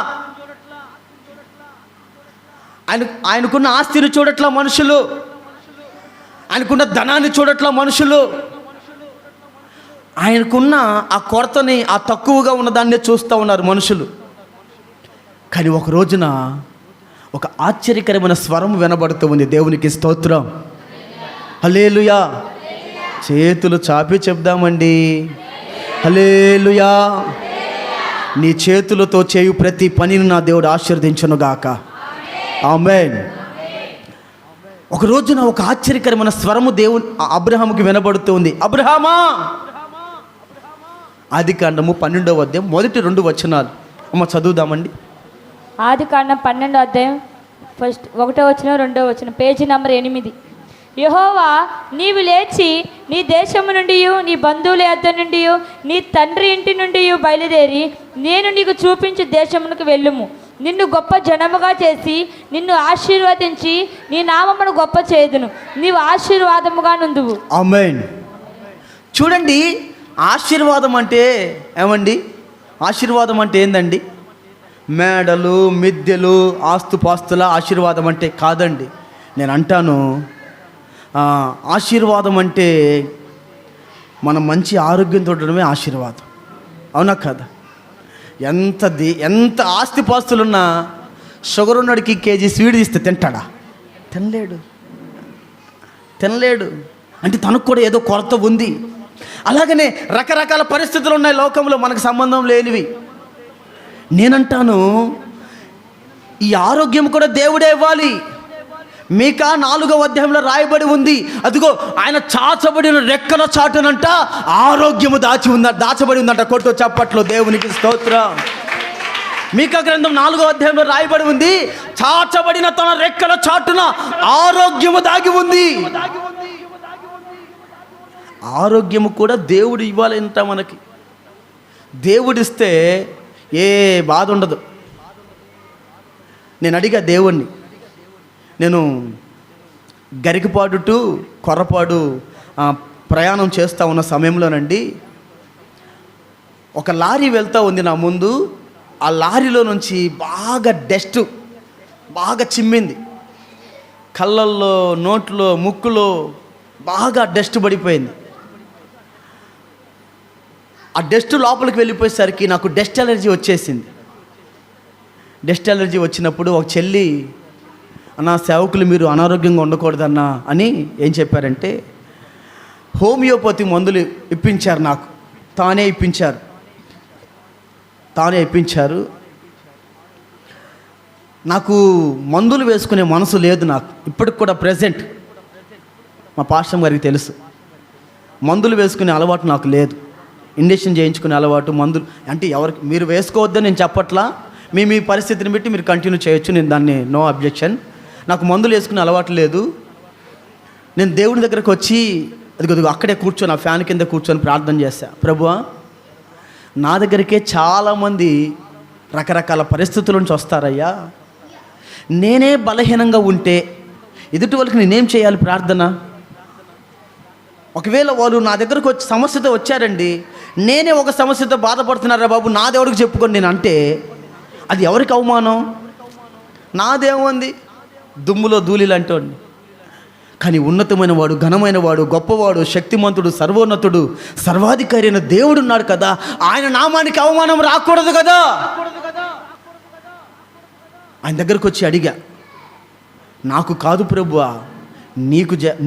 Speaker 1: ఆయనకున్న ఆస్తిని చూడట్లా మనుషులు, ఆయనకున్న ధనాన్ని చూడట్లా మనుషులు. ఆయనకున్న ఆ కొరతని, ఆ తక్కువగా ఉన్నదాన్నే చూస్తూ ఉన్నారు మనుషులు. కానీ ఒక రోజున ఒక ఆశ్చర్యకరమైన స్వరం వినబడుతూ ఉంది. దేవునికి స్తోత్రం, హల్లెలూయా. చేతులు చాపి చెప్దామండి, హల్లెలూయా. నీ చేతులతో చేయు ప్రతి పనిని నా దేవుడు ఆశీర్వదించునుగాక, ఆమేన్. ఒక రోజున ఒక ఆశ్చర్యకరమైన స్వరము అబ్రహాముకి వినబడుతుంది. అబ్రహామా, ఆదికాండము 12వ అధ్యాయం మొదటి 2 వచనాలు అమ్మ చదువుదామండి.
Speaker 2: ఆదికాండం 12వ అధ్యాయం 1వ వచనం 2వ వచనం, పేజీ నంబర్ 8. యెహోవా, నీవు లేచి నీ దేశము నుండి, నీ బంధువుల యొద్ద నుండి, నీ తండ్రి ఇంటి నుండి బయలుదేరి నేను నీకు చూపించు దేశమునకు వెళ్ళుము. నిన్ను గొప్ప జనముగా చేసి నిన్ను ఆశీర్వదించి నీ నామమును గొప్ప చేయుదును. నీవు ఆశీర్వాదముగా నుందువు.
Speaker 1: ఆమేన్. చూడండి, ఆశీర్వాదం అంటే ఏమండి? ఆశీర్వాదం అంటే ఏందండి? మేడలు, మిద్దెలు, ఆస్తుపాస్తుల ఆశీర్వాదం అంటే కాదండి. నేను అంటాను, ఆశీర్వాదం అంటే మనం మంచి ఆరోగ్యంతో ఉండడమే ఆశీర్వాదం. అవునా కదా? ఎంత ఆస్తిపాస్తులున్నా షుగర్ ఉన్నడికి కేజీ స్వీట్ తీస్తే తింటాడా? తినలేడు. అంటే తనకు కూడా ఏదో కొరత ఉంది. అలాగనే రకరకాల పరిస్థితులు ఉన్నాయి లోకంలో మనకు సంబంధం లేనివి. నేనంటాను, ఈ ఆరోగ్యం కూడా దేవుడే ఇవ్వాలి. మీకా 4వ అధ్యాయంలో రాయబడి ఉంది, అదిగో ఆయన చాచబడిన రెక్కల చాటునంట ఆరోగ్యము దాచబడి ఉందంట. కొట్టు చప్పట్లో దేవునికి స్తోత్రం. మీకా గ్రంథం 4వ అధ్యాయంలో రాయబడి ఉంది, చాచబడిన తన రెక్కల చాటున ఆరోగ్యము దాగి ఉంది. ఆరోగ్యము కూడా దేవుడు ఇవ్వాలంట మనకి. దేవుడిస్తే ఏ బాధ ఉండదు. నేను అడిగా దేవుణ్ణి, నేను గరికపాడు టు కొర్రపాడు ప్రయాణం చేస్తూ ఉన్న సమయంలోనండి ఒక లారీ వెళ్తూ ఉంది నా ముందు. ఆ లారీలో నుంచి బాగా డస్ట్ బాగా చిమ్మింది. కళ్ళల్లో, నోట్లో, ముక్కులో బాగా డస్ట్ పడిపోయింది. ఆ డస్ట్ లోపలికి వెళ్ళిపోయేసరికి నాకు డస్ట్ అలర్జీ వచ్చేసింది. డస్ట్ అలర్జీ వచ్చినప్పుడు ఒక చెల్లి, అన్నా సేవకులు మీరు అనారోగ్యంగా ఉండకూడదన్నా అని ఏం చెప్పారంటే హోమియోపతి మందులు ఇప్పించారు. నాకు తానే ఇప్పించారు. నాకు మందులు వేసుకునే మనసు లేదు నాకు ఇప్పటికి కూడా. ప్రెజెంట్ మా పాస్టర్ గారికి తెలుసు, మందులు వేసుకునే అలవాటు నాకు లేదు. ఇంజెక్షన్ చేయించుకునే అలవాటు, మందులు అంటే ఎవరికి మీరు వేసుకోవద్దని నేను చెప్పట్లా. మీ పరిస్థితిని బట్టి మీరు కంటిన్యూ చేయొచ్చు, నేను దాన్ని నో అబ్జెక్షన్. నాకు మందులు వేసుకునే అలవాటు లేదు. నేను దేవుని దగ్గరకు వచ్చి అది అక్కడే కూర్చొని, ఆ ఫ్యాన్ కింద కూర్చొని ప్రార్థన చేశా. ప్రభువా, నా దగ్గరికే చాలామంది రకరకాల పరిస్థితుల నుంచి వస్తారయ్యా. నేనే బలహీనంగా ఉంటే ఎదుటి వాళ్ళకి నేనేం చేయాలి ప్రార్థన? ఒకవేళ వాళ్ళు నా దగ్గరకు వచ్చి సమస్యతో వచ్చారండి, నేనే ఒక సమస్యతో బాధపడుతున్నారా బాబు, నా దేవుడికి చెప్పుకొని నేను అంటే అది ఎవరికి అవమానం? నాదేముంది, దుమ్ములో ధూళిలంటోండి. కానీ ఉన్నతమైన వాడు, ఘనమైన వాడు, గొప్పవాడు, శక్తిమంతుడు, సర్వోన్నతుడు, సర్వాధికారి అయిన దేవుడు ఉన్నాడు కదా, ఆయన నామానికి అవమానం రాకూడదు కదా. ఆయన దగ్గరకు వచ్చి అడిగా, నాకు కాదు ప్రభువా,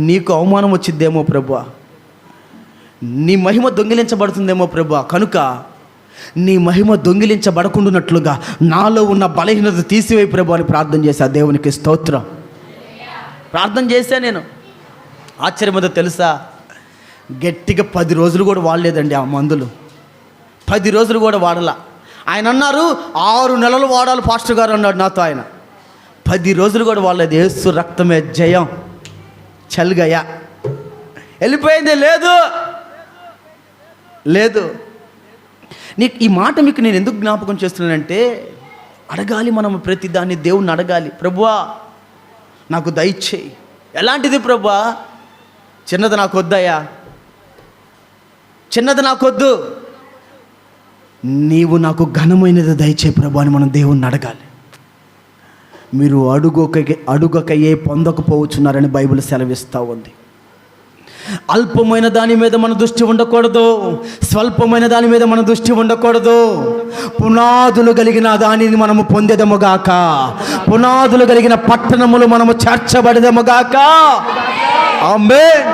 Speaker 1: నీకు అవమానం వచ్చిద్దేమో ప్రభువా, నీ మహిమ దొంగిలించబడుతుందేమో ప్రభువా, కనుక నీ మహిమ దొంగిలించబడకుండానట్లుగా నాలో ఉన్న బలహీనత తీసివేయి ప్రభు అని ప్రార్థన చేశా. దేవునికి స్తోత్రం. ప్రార్థన చేశా. నేను ఆశ్చర్యమేదో తెలుసా, గట్టిగా 10 రోజులు కూడా వాడలేదండి ఆ మందులు. 10 రోజులు కూడా వాడలా. ఆయన అన్నారు 6 నెలలు వాడాలి పాస్టర్ గారు అన్నాడు నాతో. ఆయన 10 రోజులు కూడా వాడలేదు. యేసు రక్తమే జయం, చల్గయా వెళ్ళిపోయింది. లేదు. నీకు ఈ మాట మీకు నేను ఎందుకు జ్ఞాపకం చేస్తున్నానంటే, అడగాలి మనం ప్రతి దాన్ని దేవుణ్ణి అడగాలి. ప్రభువా నాకు దయచేయి. ఎలాంటిది ప్రభువా? చిన్నది నాకు వద్దయ్యా, చిన్నది నాకొద్దు, నీవు నాకు ఘనమైనది దయచేయి ప్రభు అని మనం దేవుణ్ణి అడగాలి. మీరు అడుగకయే పొందకపోవచ్చున్నారని బైబిల్ సెలవిస్తూ ఉంది. అల్పమైన దాని మీద మన దృష్టి ఉండకూడదు, స్వల్పమైన దాని మీద మన దృష్టి ఉండకూడదు. పునాదులు కలిగిన దానిని మనము పొందేదముగాక, పునాదులు కలిగిన పట్టణములు మనము చేర్చబడేదముగాక. ఆమేన్.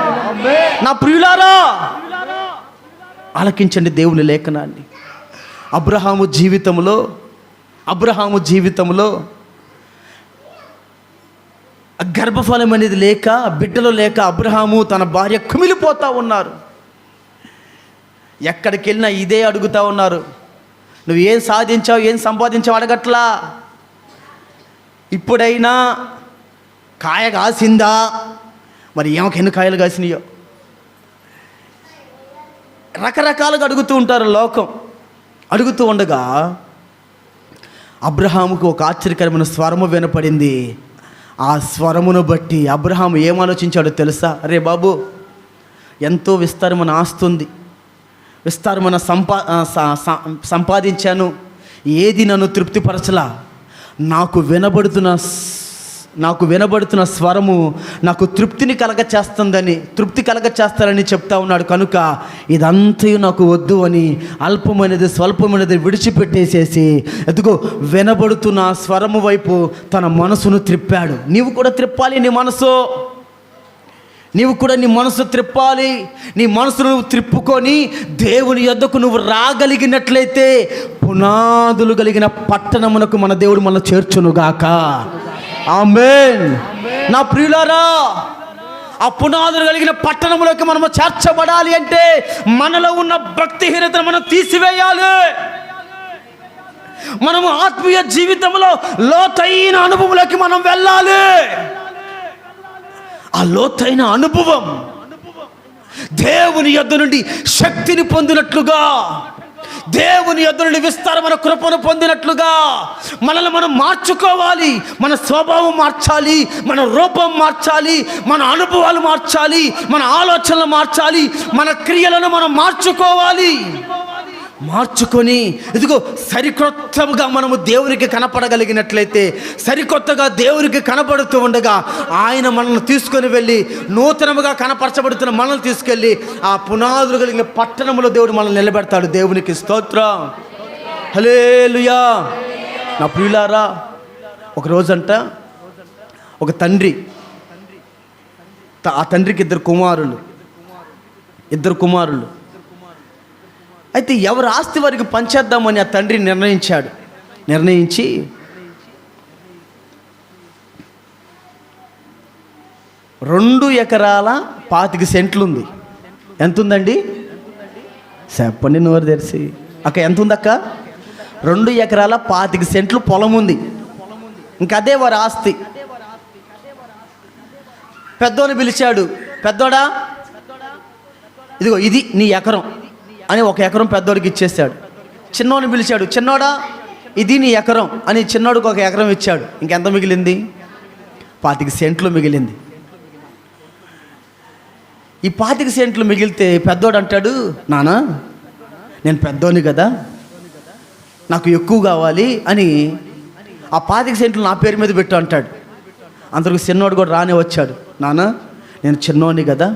Speaker 1: నా ప్రియులారా, ఆలకించండి దేవుని లేఖనాన్ని. అబ్రహాము జీవితంలో గర్భఫలం అనేది లేక, బిడ్డలు లేక అబ్రహాము తన భార్య కుమిలిపోతూ ఉన్నారు. ఎక్కడికి వెళ్ళినా ఇదే అడుగుతూ ఉన్నారు, నువ్వు ఏం సాధించావు, ఏం సంపాదించావు అడగట్లా. ఇప్పుడైనా కాయ కాసిందా, మరి ఎన్ని కాయలు కాసినాయో రకరకాలుగా అడుగుతూ ఉంటారు లోకం. అడుగుతూ ఉండగా అబ్రహాముకు ఒక ఆశ్చర్యకరమైన స్వరము వినపడింది. ఆ స్వరమును బట్టి అబ్రహాము ఏం ఆలోచించాడో తెలుసా? అరే బాబు, ఎంతో విస్తారమైన ఆస్తి ఉంది, విస్తారమైన సంపాదించాను, ఏది నన్ను తృప్తిపరచలా. నాకు వినబడుతున్న స్వరము నాకు తృప్తి కలగచేస్తారని చెప్తా ఉన్నాడు. కనుక ఇదంతయు నాకు వద్దు అని అల్పమైనది స్వల్పమైనది విడిచిపెట్టేసేసి ఎదుగో వినబడుతున్న స్వరము వైపు తన మనసును త్రిప్పాడు. నీవు కూడా త్రిప్పాలి నీ మనసు. నీవు కూడా నీ మనసు త్రిప్పాలి. నీ మనసును నువ్వు త్రిప్పుకొని దేవుని యొద్దకు నువ్వు రాగలిగినట్లయితే పునాదులు కలిగిన పట్టణమునకు మన దేవుడు మనల్ని చేర్చునుగాక. ఆమేన్. నా ప్రియులారా, ఆ పునాదులు కలిగిన పట్టణములోకి మనము చేర్చబడాలి అంటే మనలో ఉన్న భక్తిహీనతను మనం తీసివేయాలి. మనము ఆత్మీయ జీవితంలో లోతైన అనుభవంలోకి మనం వెళ్ళాలి. ఆ లోతైన అనుభవం దేవుని యొద్ద నుండి శక్తిని పొందినట్లుగా, దేవుని యొద్ద నుండి విస్తారమైన కృపను పొందినట్లుగా మనల్ని మనం మార్చుకోవాలి. మన స్వభావం మార్చాలి, మన రూపం మార్చాలి, మన అనుభవాలు మార్చాలి, మన ఆలోచనలు మార్చాలి, మన క్రియలను మనం మార్చుకోవాలి. మార్చుకొని ఇదిగో సరికొత్తగా మనము దేవునికి కనపడగలిగినట్లయితే, సరికొత్తగా దేవునికి కనపడుతూ ఉండగా ఆయన మనల్ని తీసుకొని వెళ్ళి నూతనముగా కనపరచబడుతున్న మనల్ని తీసుకెళ్ళి ఆ పునాదులు కలిగిన పట్టణంలో దేవుడు మనల్ని నిలబెడతాడు. దేవునికి స్తోత్రం, హల్లెలూయా. నా ప్రియులారా, ఒక రోజంట ఒక తండ్రి, ఆ తండ్రికి ఇద్దరు కుమారులు. అయితే ఎవరు ఆస్తి వారికి పంచేద్దామని ఆ తండ్రి నిర్ణయించి 2 ఎకరాల 25 సెంట్లు ఉంది. ఎంత ఉందండి? చెప్పండి నోరు తెరిచి. అక్క ఎంత ఉంది అక్క? 2 ఎకరాల 25 సెంట్లు పొలం ఉంది. ఇంకా అదే వారి ఆస్తి. పెద్దోని పిలిచాడు, పెద్దోడా ఇదిగో ఇది నీ ఎకరం అని 1 ఎకరం పెద్దోడికి ఇచ్చేసాడు. చిన్నోడిని పిలిచాడు, చిన్నోడా ఇది నీ ఎకరం అని చిన్నోడికి 1 ఎకరం ఇచ్చాడు. ఇంకెంత మిగిలింది? 25 సెంట్లు మిగిలింది. ఈ 25 సెంట్లు మిగిలితే పెద్దోడు అంటాడు, నానా నేను పెద్దోని కదా, నాకు ఎక్కువ కావాలి అని ఆ 25 సెంట్లు నా పేరు మీద పెట్టు అంటాడు. అందరికి చిన్నోడు కూడా రానే వచ్చాడు, నానా నేను చిన్నోని కదా,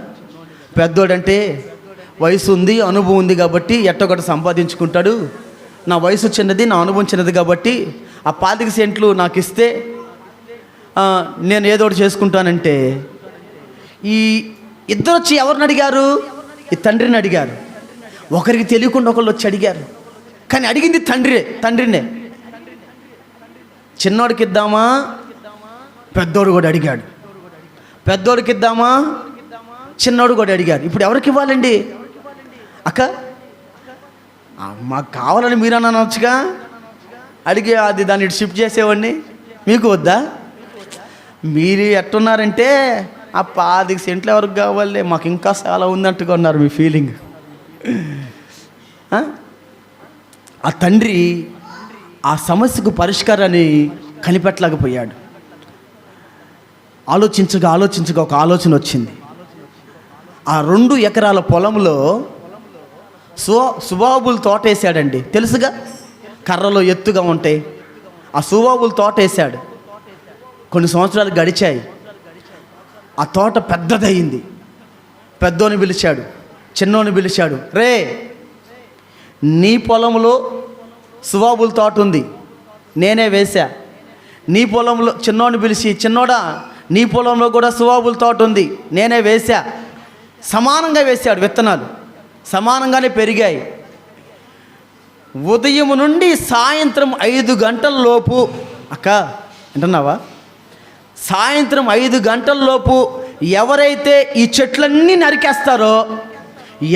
Speaker 1: పెద్దోడంటే వయసు ఉంది, అనుభవం ఉంది కాబట్టి ఎట్టొకటి సంపాదించుకుంటాడు, నా వయసు చిన్నది, నా అనుభవం చిన్నది కాబట్టి ఆ 25 సెంట్లు నాకు ఇస్తే నేను ఏదో ఒకటి చేసుకుంటానంటే, ఈ ఇద్దరు వచ్చి ఎవరిని అడిగారు? ఈ తండ్రిని అడిగారు. ఒకరికి తెలియకుండా ఒకళ్ళు వచ్చి అడిగారు, కానీ అడిగింది తండ్రినే. చిన్నోడికి ఇద్దామా? పెద్దోడు కూడా అడిగాడు. పెద్దోడికి ఇద్దామా? చిన్నోడు కూడా అడిగారు. ఇప్పుడు ఎవరికి ఇవ్వాలండి? అక్క మాకు కావాలని మీరు అనొచ్చుగా, అడిగి అది దాన్ని షిఫ్ట్ చేసేవాడిని, మీకు వద్దా? మీరు ఎట్టున్నారంటే ఆ 25 సెంట్లు ఎవరికి కావాలి, మాకు ఇంకా చాలా ఉందంటుగా ఉన్నారు మీ ఫీలింగ్. ఆ తండ్రి ఆ సమస్యకు పరిష్కారాన్ని కనిపెట్టలేకపోయాడు. ఆలోచించగా ఒక ఆలోచన వచ్చింది. ఆ 2 ఎకరాల పొలంలో సుబాబులు తోట వేసాడండి. తెలుసుగా, కర్రలో ఎత్తుగా ఉంటాయి. ఆ సుబాబులు తోట వేసాడు. కొన్ని సంవత్సరాలు గడిచాయి. ఆ తోట పెద్దదయ్యింది. పెద్దోని పిలిచాడు, చిన్నోని పిలిచాడు, రే నీ పొలంలో సుబాబుల తోట ఉంది, నేనే వేసా. నీ పొలంలో చిన్నోని పిలిచి, చిన్నోడా నీ పొలంలో కూడా సుబాబుల తోట ఉంది, నేనే వేసా. సమానంగా వేశాడు. విత్తనాలు సమానంగానే పెరిగాయి. ఉదయం నుండి సాయంత్రం 5 గంటల లోపు, అక్క వింటున్నావా, సాయంత్రం 5 గంటల లోపు ఎవరైతే ఈ చెట్లన్నీ నరికేస్తారో,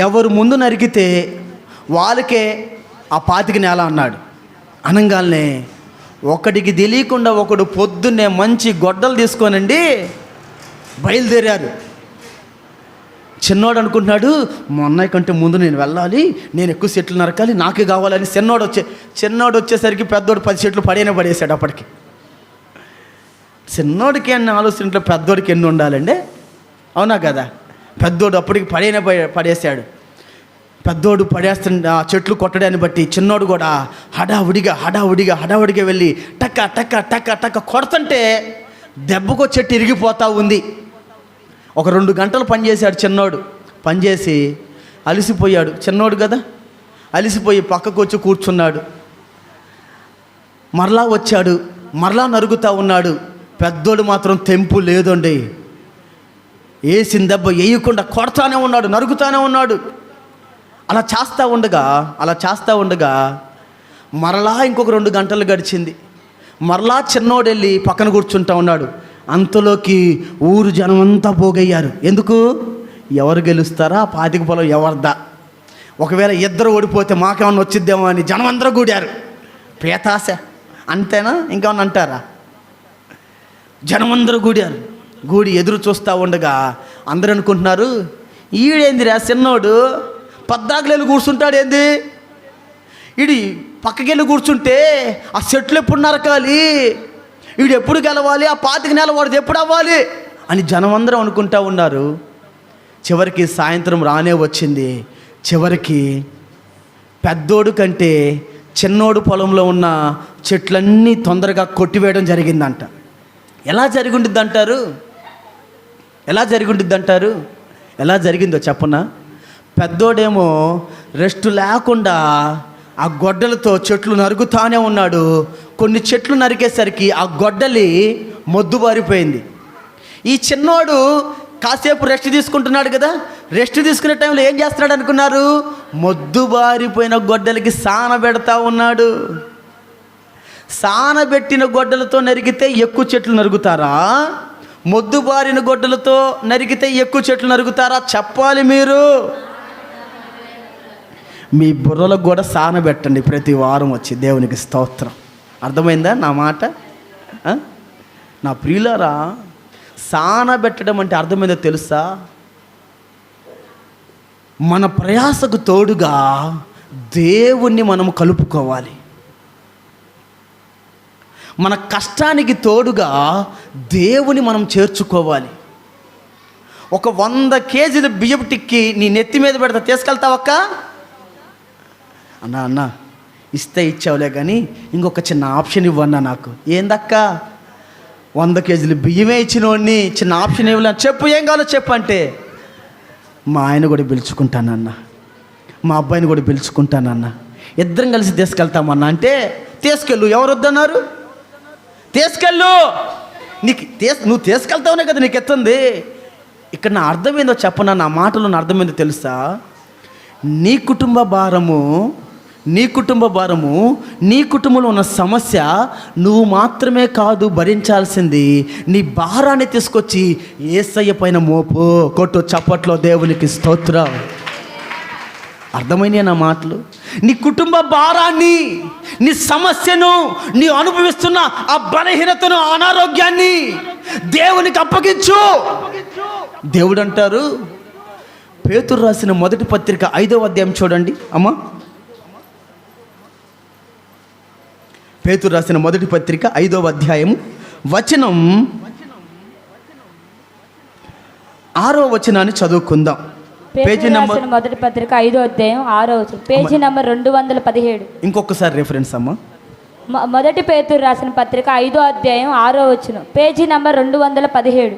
Speaker 1: ఎవరు ముందు నరికితే వాళ్ళకే ఆ 25 నేల అన్నాడు. అనగానే ఒకడికి తెలియకుండా ఒకడు పొద్దున్నే మంచి గొడ్డలు తీసుకోనండి బయలుదేరారు. చిన్నోడు అనుకుంటున్నాడు, మా అన్నయ్య కంటే ముందు నేను వెళ్ళాలి, నేను ఎక్కువ చెట్లు నరకాలి, నాకే కావాలని. చిన్నోడు వచ్చేసరికి పెద్దోడు 10 చెట్లు పడేసాడు. అప్పటికి చిన్నోడికి ఎన్ని ఆలోచనలు, పెద్దోడికి ఎన్ని ఉండాలండి? అవునా కదా? పెద్దోడు అప్పటికి పడేసాడు. పెద్దోడు పడేస్తుండే ఆ చెట్లు కొట్టడాన్ని బట్టి చిన్నోడు కూడా హడావుడిగా వెళ్ళి టక్క కొడుతుంటే దెబ్బకో చెట్టు ఇరిగిపోతూ ఉంది. ఒక 2 గంటలు పనిచేశాడు చిన్నోడు. పనిచేసి అలసిపోయాడు. చిన్నోడు కదా, అలసిపోయి పక్కకు వచ్చి కూర్చున్నాడు. మరలా వచ్చాడు, మరలా నరుగుతూ ఉన్నాడు. పెద్దోడు మాత్రం తెంపు లేదండి. వేసిన దెబ్బ వేయకుండా కొడతానే ఉన్నాడు, నరుగుతానే ఉన్నాడు. అలా చేస్తూ ఉండగా మరలా ఇంకొక 2 గంటలు గడిచింది. మరలా చిన్నోడు వెళ్ళి పక్కన కూర్చుంటా ఉన్నాడు. అంతలోకి ఊరు జనమంతా పోగయ్యారు. ఎందుకు? ఎవరు గెలుస్తారా? 25 పొలం ఎవరిదా? ఒకవేళ ఇద్దరు ఓడిపోతే మాకేమన్నా వచ్చిద్దేమో అని జనమందరూ కూడారు. పేతాశ అంతేనా, ఇంకేమన్నా అంటారా? జనమందరూ కూడి ఎదురు చూస్తూ ఉండగా అందరూ అనుకుంటున్నారు, ఈడేందిరా చిన్నోడు 14 కూర్చుంటాడు ఏంది, వీడి పక్కకెళ్ళి కూర్చుంటే ఆ చెట్లు ఎప్పుడు నరకాలి, వీడు ఎప్పుడు గెలవాలి, ఆ 25 నెలల వాడిది ఎప్పుడు అవ్వాలి అని జనం అందరం అనుకుంటా ఉన్నారు. చివరికి సాయంత్రం రానే వచ్చింది. చివరికి పెద్దోడు కంటే చిన్నోడు పొలంలో ఉన్న చెట్లన్నీ తొందరగా కొట్టివేయడం జరిగిందంట. ఎలా జరిగింది అంటారు? ఎలా జరిగిందో చెప్పనా? పెద్దోడేమో రెస్ట్ లేకుండా ఆ గొడ్డలతో చెట్లు నరుగుతానే ఉన్నాడు. కొన్ని చెట్లు నరికేసరికి ఆ గొడ్డలి మొద్దుబారిపోయింది. ఈ చిన్నోడు కాసేపు రెస్ట్ తీసుకుంటున్నాడు కదా, రెస్ట్ తీసుకునే టైంలో ఏం చేస్తున్నాడు అనుకున్నారు? మొద్దుబారిపోయిన గొడ్డలికి సానబెడతా ఉన్నాడు. సానబెట్టిన గొడ్డలతో నరికితే ఎక్కువ చెట్లు నరుగుతారా? మొద్దుబారిన గొడ్డలతో నరికితే ఎక్కువ చెట్లు నరుగుతారా? చెప్పాలి మీరు. మీ బుర్రలకు కూడా సానబెట్టండి ప్రతి వారం వచ్చి. దేవునికి స్తోత్రం. అర్థమైందా నా మాట? నా ప్రియులారా, సానబెట్టడం అంటే అర్థమైందో తెలుసా? మన ప్రయాసకు తోడుగా దేవుణ్ణి మనం కలుపుకోవాలి. మన కష్టానికి తోడుగా దేవుని మనం చేర్చుకోవాలి. ఒక 100 కేజీల బియ్యం టిక్కి నీ నెత్తి మీద పెడతా, తీసుకెళ్తావక్క? అన్నా ఇస్తే ఇచ్చావులే కానీ ఇంకొక చిన్న ఆప్షన్ ఇవ్వన్నా నాకు. ఏందక్క? 100 కేజీలు బియ్యమే ఇచ్చినోడిని చిన్న ఆప్షన్ ఇవ్వలే. చెప్పు, ఏం కావాలో చెప్పు అంటే, మా ఆయన కూడా పిలుచుకుంటానన్నా, మా అబ్బాయిని కూడా పిలుచుకుంటానన్నా, ఇద్దరం కలిసి తీసుకెళ్తామన్నా. అంటే తీసుకెళ్ళు, ఎవరు వద్దన్నారు? తీసుకెళ్ళు, నువ్వు తీసుకెళ్తావునే కదా నీకు ఎత్తుంది. ఇక్కడ నా అర్థమైందో చెప్పనా? నా మాటలో నా అర్థమైందో తెలుసా? నీ కుటుంబ భారము, నీ కుటుంబంలో ఉన్న సమస్య నువ్వు మాత్రమే కాదు భరించాల్సింది. నీ భారాన్ని తీసుకొచ్చి యేసయ్య పైన మోపు. కొట్టు చప్పట్లో దేవునికి స్తోత్రం. అర్థమైనాయి నా మాటలు? నీ కుటుంబ భారాన్ని, నీ సమస్యను, నీ అనుభవిస్తున్న ఆ బలహీనతను, అనారోగ్యాన్ని దేవునికి అప్పగించు. దేవుడు అంటారు, పేతురు రాసిన మొదటి పత్రిక 5వ అధ్యాయం చూడండి అమ్మా. పేతురు రాసిన మొదటి పత్రిక 5వ అధ్యాయం వచనం 6వ వచనాన్ని చదువుకుందాం. పేజీ నంబర్,
Speaker 2: మొదటి పత్రిక 5వ అధ్యాయం 6వ వచనం, పేజీ నంబర్ 217.
Speaker 1: ఇంకొకసారి రిఫరెన్స్ అమ్మా.
Speaker 2: మొదటి పేతురు రాసిన పత్రిక 5వ అధ్యాయం 6వ వచనం, పేజీ నంబర్ 217.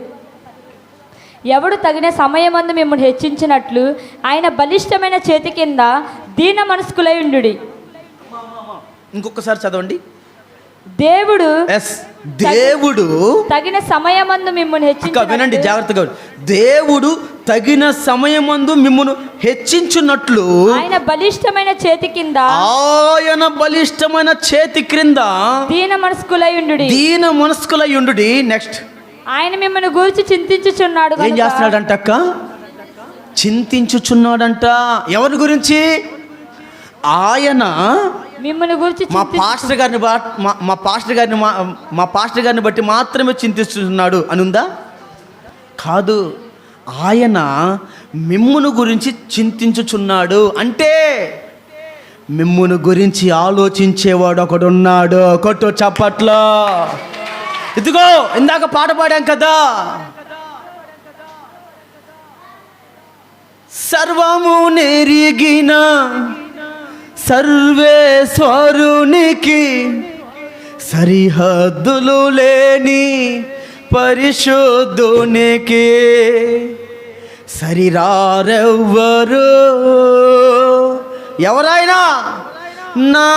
Speaker 2: ఎవడు తగిన సమయమందు మిమ్మల్ని హెచ్చించినట్లు ఆయన బలిష్టమైన చేతి కింద దీన మనస్కులై ఉండుడి.
Speaker 1: ఇంకొకసారి చదవండి.
Speaker 2: దేవుడు
Speaker 1: తగిన
Speaker 2: సమయమందు మిమ్మల్ని హెచ్చించు.
Speaker 1: వినండి జాగ్రత్తగా. దేవుడు తగిన సమయమందు మిమ్మల్ని హెచ్చించున్నట్లు
Speaker 2: ఆయన బలిష్టమైన చేతి క్రింద దీన మనస్కులై ఉండుడి. నెక్స్ట్, ఆయన మిమ్మల్ని గురించి చింతించుచున్నాడు.
Speaker 1: ఏం చేస్తున్నాడంట అక్క? చింతించుచున్నాడంట. ఎవరి గురించి? ఆయన
Speaker 2: మిమ్మల్ని గురించి.
Speaker 1: మా పాస్టర్ గారిని బట్టి మాత్రమే చింతిస్తున్నాడు అని ఉందా? కాదు, ఆయన మిమ్మును గురించి చింతించుచున్నాడు. అంటే మిమ్మును గురించి ఆలోచించేవాడు ఒకడున్నాడు. కొట్టు చప్పట్లో. ఇదిగో ఇందాక పాట పాడాం కదా, సర్వము నెరిగిన సర్వేశ్వరునికి సరిహద్దులు లేని పరిశుద్ధునికి సరిరారెవ్వరు. ఎవరైనా నా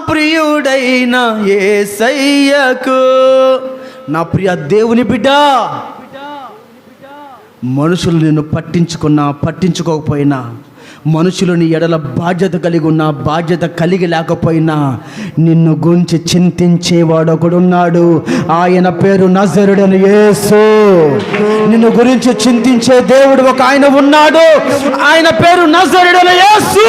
Speaker 1: ప్రియుడైన యేసయ్యకు. నా ప్రియ దేవుని బిడ్డ, మనుషులు నిన్ను పట్టించుకోకపోయినా, మనుషులు నీ ఎడల బాధ్యత కలిగి ఉన్నా, బాధ్యత కలిగి లేకపోయినా, నిన్ను గురించి చింతించేవాడు ఒకడున్నాడు. ఆయన పేరు నజరుడైన యేసు. నిన్ను గురించి చింతించే దేవుడు ఒక ఆయన ఉన్నాడు. ఆయన పేరు నజరుడైన యేసు.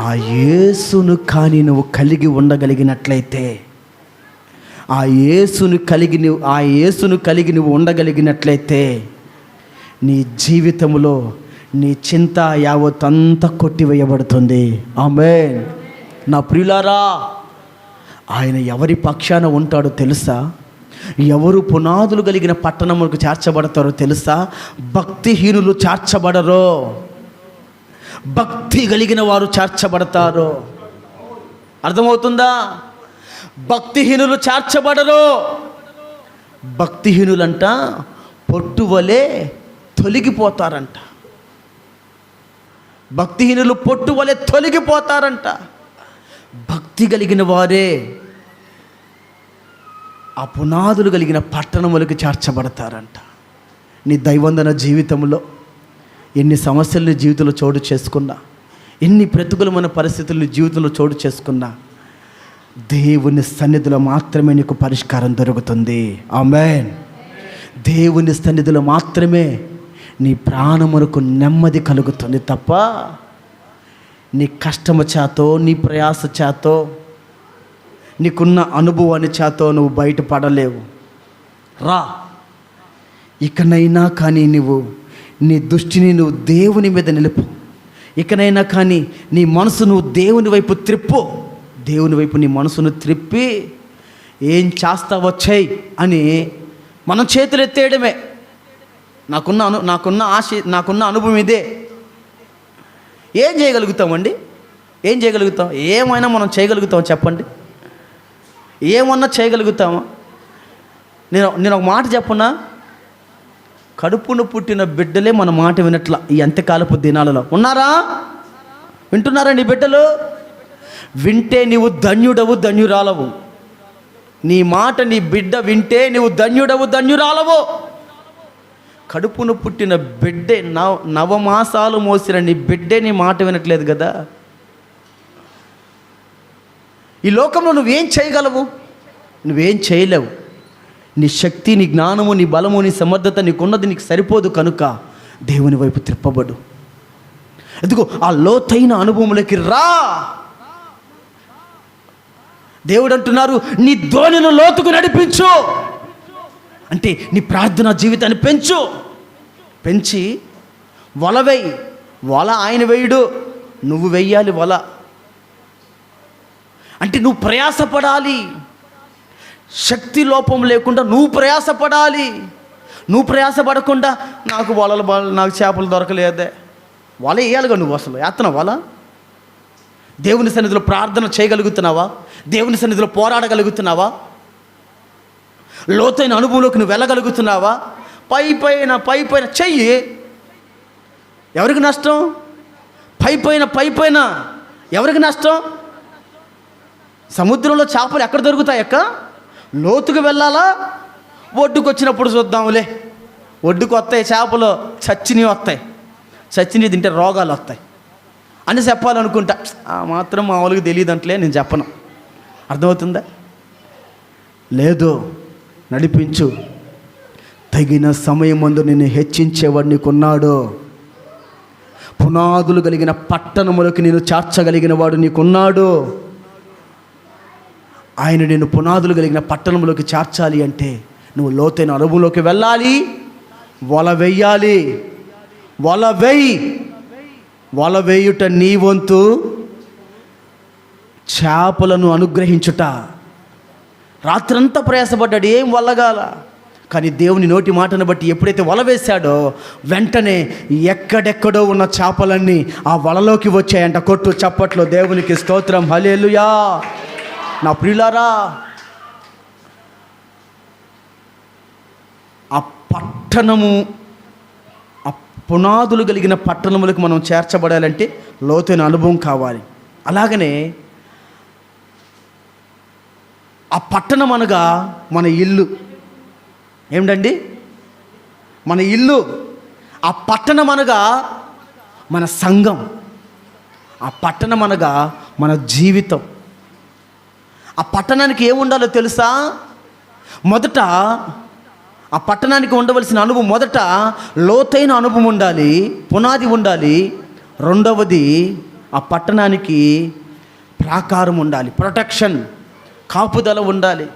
Speaker 1: ఆ యేసును కానీ నువ్వు కలిగి ఉండగలిగినట్లయితే, ఆ యేసును కలిగి నువ్వు ఉండగలిగినట్లయితే, నీ జీవితంలో నీ చింత యావత్తంతా కొట్టివేయబడుతుంది. ఆమేన్. నా ప్రియులారా, ఆయన ఎవరి పక్షాన ఉంటాడో తెలుసా? ఎవరు పునాదులు కలిగిన పట్టణములకు చేర్చబడతారో తెలుసా? భక్తిహీనులు చేర్చబడరు, భక్తి కలిగిన వారు చేర్చబడతారు. అర్థమవుతుందా? భక్తిహీనులు చేర్చబడరు. భక్తిహీనులంట పొట్టువలే తొలగిపోతారంట. భక్తిహీనులు పొట్టువలే తొలగిపోతారంట. భక్తి కలిగిన వారే ఆ పునాదులు కలిగిన పట్టణములకు చేర్చబడతారంట. నీ దైవందన జీవితంలో ఎన్ని సమస్యలు నీ జీవితంలో చోటు చేసుకున్నా, ఎన్ని ప్రతికూలమైన పరిస్థితులు నీ జీవితంలో చోటు చేసుకున్నా, దేవుని సన్నిధిలో మాత్రమే నీకు పరిష్కారం దొరుకుతుంది. ఆమేన్. దేవుని సన్నిధిలో మాత్రమే నీ ప్రాణమునకు నెమ్మది కలుగుతుంది తప్ప నీ కష్టము చేతో, నీ ప్రయాస చేతో, నీకున్న అనుభవాన్ని చేతో నువ్వు బయటపడలేవు. రా, ఇకనైనా కానీ నువ్వు నీ దృష్టిని నువ్వు దేవుని మీద నిలుపు. ఇకనైనా కానీ నీ మనసు నువ్వు దేవుని వైపు త్రిప్పు. దేవుని వైపు నీ మనసును త్రిప్పి ఏం చేస్తావో చెయ్యి అని మనం చేతులు ఎత్తేయడమే. నాకున్న అనుభవం ఇదే. ఏం చేయగలుగుతామండి? ఏం చేయగలుగుతాం? ఏమైనా మనం చేయగలుగుతాం చెప్పండి? ఏమన్నా చేయగలుగుతామా? నేను ఒక మాట చెప్పనా? కడుపును పుట్టిన బిడ్డలే మన మాట వినట్ల ఈ అంత్యకాలపు దినాలలో. ఉన్నారా? వింటున్నారా? నీ బిడ్డలు వింటే నీవు ధన్యుడవు, ధన్యురాలవు. నీ మాట నీ బిడ్డ వింటే నీవు ధన్యుడవు, ధన్యురాలవు. కడుపును పుట్టిన బిడ్డే, నవమాసాలు మోసిన నీ బిడ్డే నీ మాట వినట్లేదు కదా. ఈ లోకంలో నువ్వేం చేయగలవు? నువ్వేం చేయలేవు. నీ శక్తి, నీ జ్ఞానము, నీ బలము, నీ సమర్థత నీకున్నది నీకు సరిపోదు కనుక దేవుని వైపు త్రిప్పబడు. ఎందుకు? ఆ లోతైన అనుభవంలోకి రా. దేవుడు అంటున్నారు, నీ ధోనిను లోతుకు నడిపించు. అంటే నీ ప్రార్థనా జీవితాన్ని పెంచి వల వేయి. వల ఆయన వేయుడు, నువ్వు వెయ్యాలి వల. అంటే నువ్వు ప్రయాసపడాలి. శక్తి లోపం లేకుండా నువ్వు ప్రయాసపడాలి. నువ్వు ప్రయాసపడకుండా నాకు నాకు చేపలు దొరకలేదే, వల వేయాలిగా. నువ్వు అసలు వేస్తున్నావు వల? దేవుని సన్నిధిలో ప్రార్థన చేయగలుగుతున్నావా? దేవుని సన్నిధిలో పోరాడగలుగుతున్నావా? లోతైన అనుభవంలోకి నువ్వు వెళ్ళగలుగుతున్నావా? పై పైన చెయ్యి. ఎవరికి నష్టం? పై పైన ఎవరికి నష్టం? సముద్రంలో చేపలు ఎక్కడ దొరుకుతాయి? లోతుకు వెళ్ళాలా? ఒడ్డుకు వచ్చినప్పుడు చూద్దాంలే. ఒడ్డుకు వస్తాయి చేపలు, చచ్చినవి వస్తాయి. చచ్చినవి తింటే రోగాలు వస్తాయి అని చెప్పాలనుకుంటా. మాత్రం మా వాళ్ళకి తెలియదు అంటలే, నేను చెప్పను. అర్థమవుతుందా? లేదు, నడిపించు. తగిన సమయమందు నిన్ను హెచ్చించేవాడు నీకున్నాడు. పునాదులు కలిగిన పట్టణములకు నేను చేర్చగలిగిన వాడు నీకున్నాడు. ఆయన నేను పునాదులు కలిగిన పట్టణంలోకి చేర్చాలి అంటే నువ్వు లోతైన అనుభవంలోకి వెళ్ళాలి. వల వేయాలి. వల వేయుట నీ వంతు. చేపలను అనుగ్రహించుట. రాత్రంతా ప్రయాసపడ్డాడు, ఏం వల్లగాల. కానీ దేవుని నోటి మాటను బట్టి ఎప్పుడైతే వల వేశాడో వెంటనే ఎక్కడెక్కడో ఉన్న చేపలన్నీ ఆ వలలోకి వచ్చాయంట. కొట్టు చప్పట్లో దేవునికి స్తోత్రం. హల్లెలూయా. నా ప్రియులారా, ఆ పట్టణము, ఆ పునాదులు కలిగిన పట్టణములకు మనం చేర్చబడాలంటే లోతైన అనుభవం కావాలి. అలాగనే ఆ పట్టణం అనగా మన ఇల్లు. ఏమిటండి? మన ఇల్లు. ఆ పట్టణం అనగా మన సంఘం. ఆ పట్టణం అనగా మన జీవితం. ఆ పట్టణానికి ఏముండాలో తెలుసా? మొదట ఆ పట్టణానికి ఉండవలసిన అనుభవం, మొదట లోతైన అనుభవం ఉండాలి, పునాది ఉండాలి. రెండవది ఆ పట్టణానికి ప్రాకారం ఉండాలి, ప్రొటెక్షన్, కాపుదల ఉండాలి.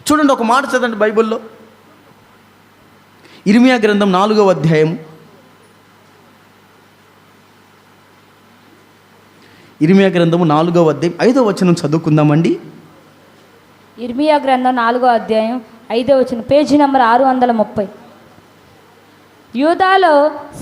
Speaker 1: చూడండి, ఒక మాట చదవండి బైబిల్లో. ఇర్మియా గ్రంథం 4వ అధ్యాయం ఇర్మియా గ్రంథము 4వ అధ్యాయం 5వ వచనం చదువుకుందామండి.
Speaker 2: ఇర్మియా గ్రంథం 4వ అధ్యాయం 5వ వచనం, పేజీ నంబర్ 630. యూదాలో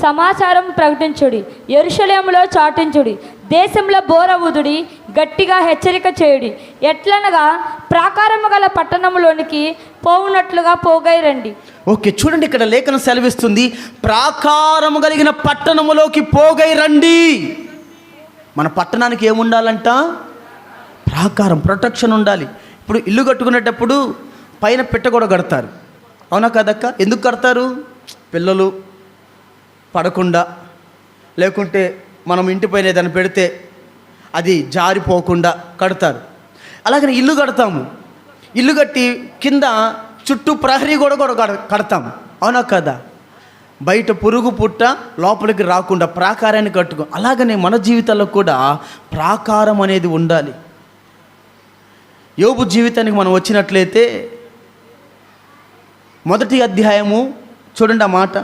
Speaker 2: సమాచారం ప్రకటించుడి, యెరూషలేములో చాటించుడి, దేశంలో బోర ఊదుడి, గట్టిగా హెచ్చరిక చేయుడి. ఎట్లనగా ప్రాకారము గల పట్టణంలోనికి పోవునట్లుగా పోగై రండి.
Speaker 1: ఓకే, చూడండి, ఇక్కడ లేఖనం సెలవిస్తుంది, ప్రాకారము కలిగిన పట్టణములోకి పోగై రండి. మన పట్టణానికి ఏముండాలంట? ప్రాకారం, ప్రొటెక్షన్ ఉండాలి. ఇప్పుడు ఇల్లు కట్టుకునేటప్పుడు పైన పెట్ట కూడా కడతారు, అవునా కదక్క? ఎందుకు కడతారు? పిల్లలు పడకుండా, లేకుంటే మనం ఇంటి పైన ఏదైనా పెడితే అది జారిపోకుండా కడతారు. అలాగని ఇల్లు కడతాము, ఇల్లు కట్టి కింద చుట్టూ ప్రహరీ కూడా కడతాము, అవునా కదా? బయట పురుగు పుట్ట లోపలికి రాకుండా ప్రాకారాన్ని కట్టుకో. అలాగనే మన జీవితాల్లో కూడా ప్రాకారం అనేది ఉండాలి. యోబు జీవితానికి మనం వచ్చినట్లయితే మొదటి అధ్యాయము చూడండి, ఆ మాట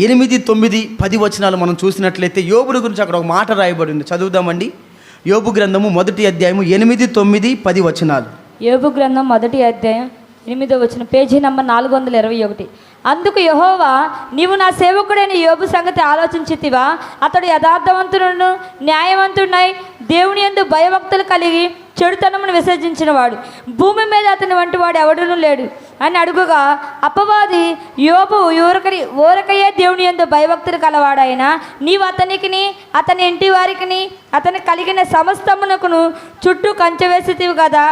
Speaker 1: 8, 9, 10 వచనాలు మనం చూసినట్లయితే యోబుని గురించి అక్కడ ఒక మాట రాయబడి ఉంది. చదువుదామండి. యోబు గ్రంథము మొదటి అధ్యాయము 8, 9, 10 వచనాలు.
Speaker 2: యోబు గ్రంథం మొదటి అధ్యాయం 8వ వచనం, పేజీ నంబర్ 421. అందుకు యెహోవా, నీవు నా సేవకుడైన యోబు సంగతి ఆలోచించితివా? అతడు యథార్థవంతుడును న్యాయవంతుడై దేవుని యందు భయభక్తులు కలిగి చెడుతనమును విసర్జించినవాడు, భూమి మీద అతని వంటి వాడు ఎవడునూ లేడు అని అడుగుగా, అపవాది యోబు ఊరకయే దేవుని యందు భయభక్తులు కలవాడాయన, నీవు అతనికిని అతని ఇంటి వారికిని అతని కలిగిన సమస్తమునకును చుట్టూ కంచె వేసితివి కదా.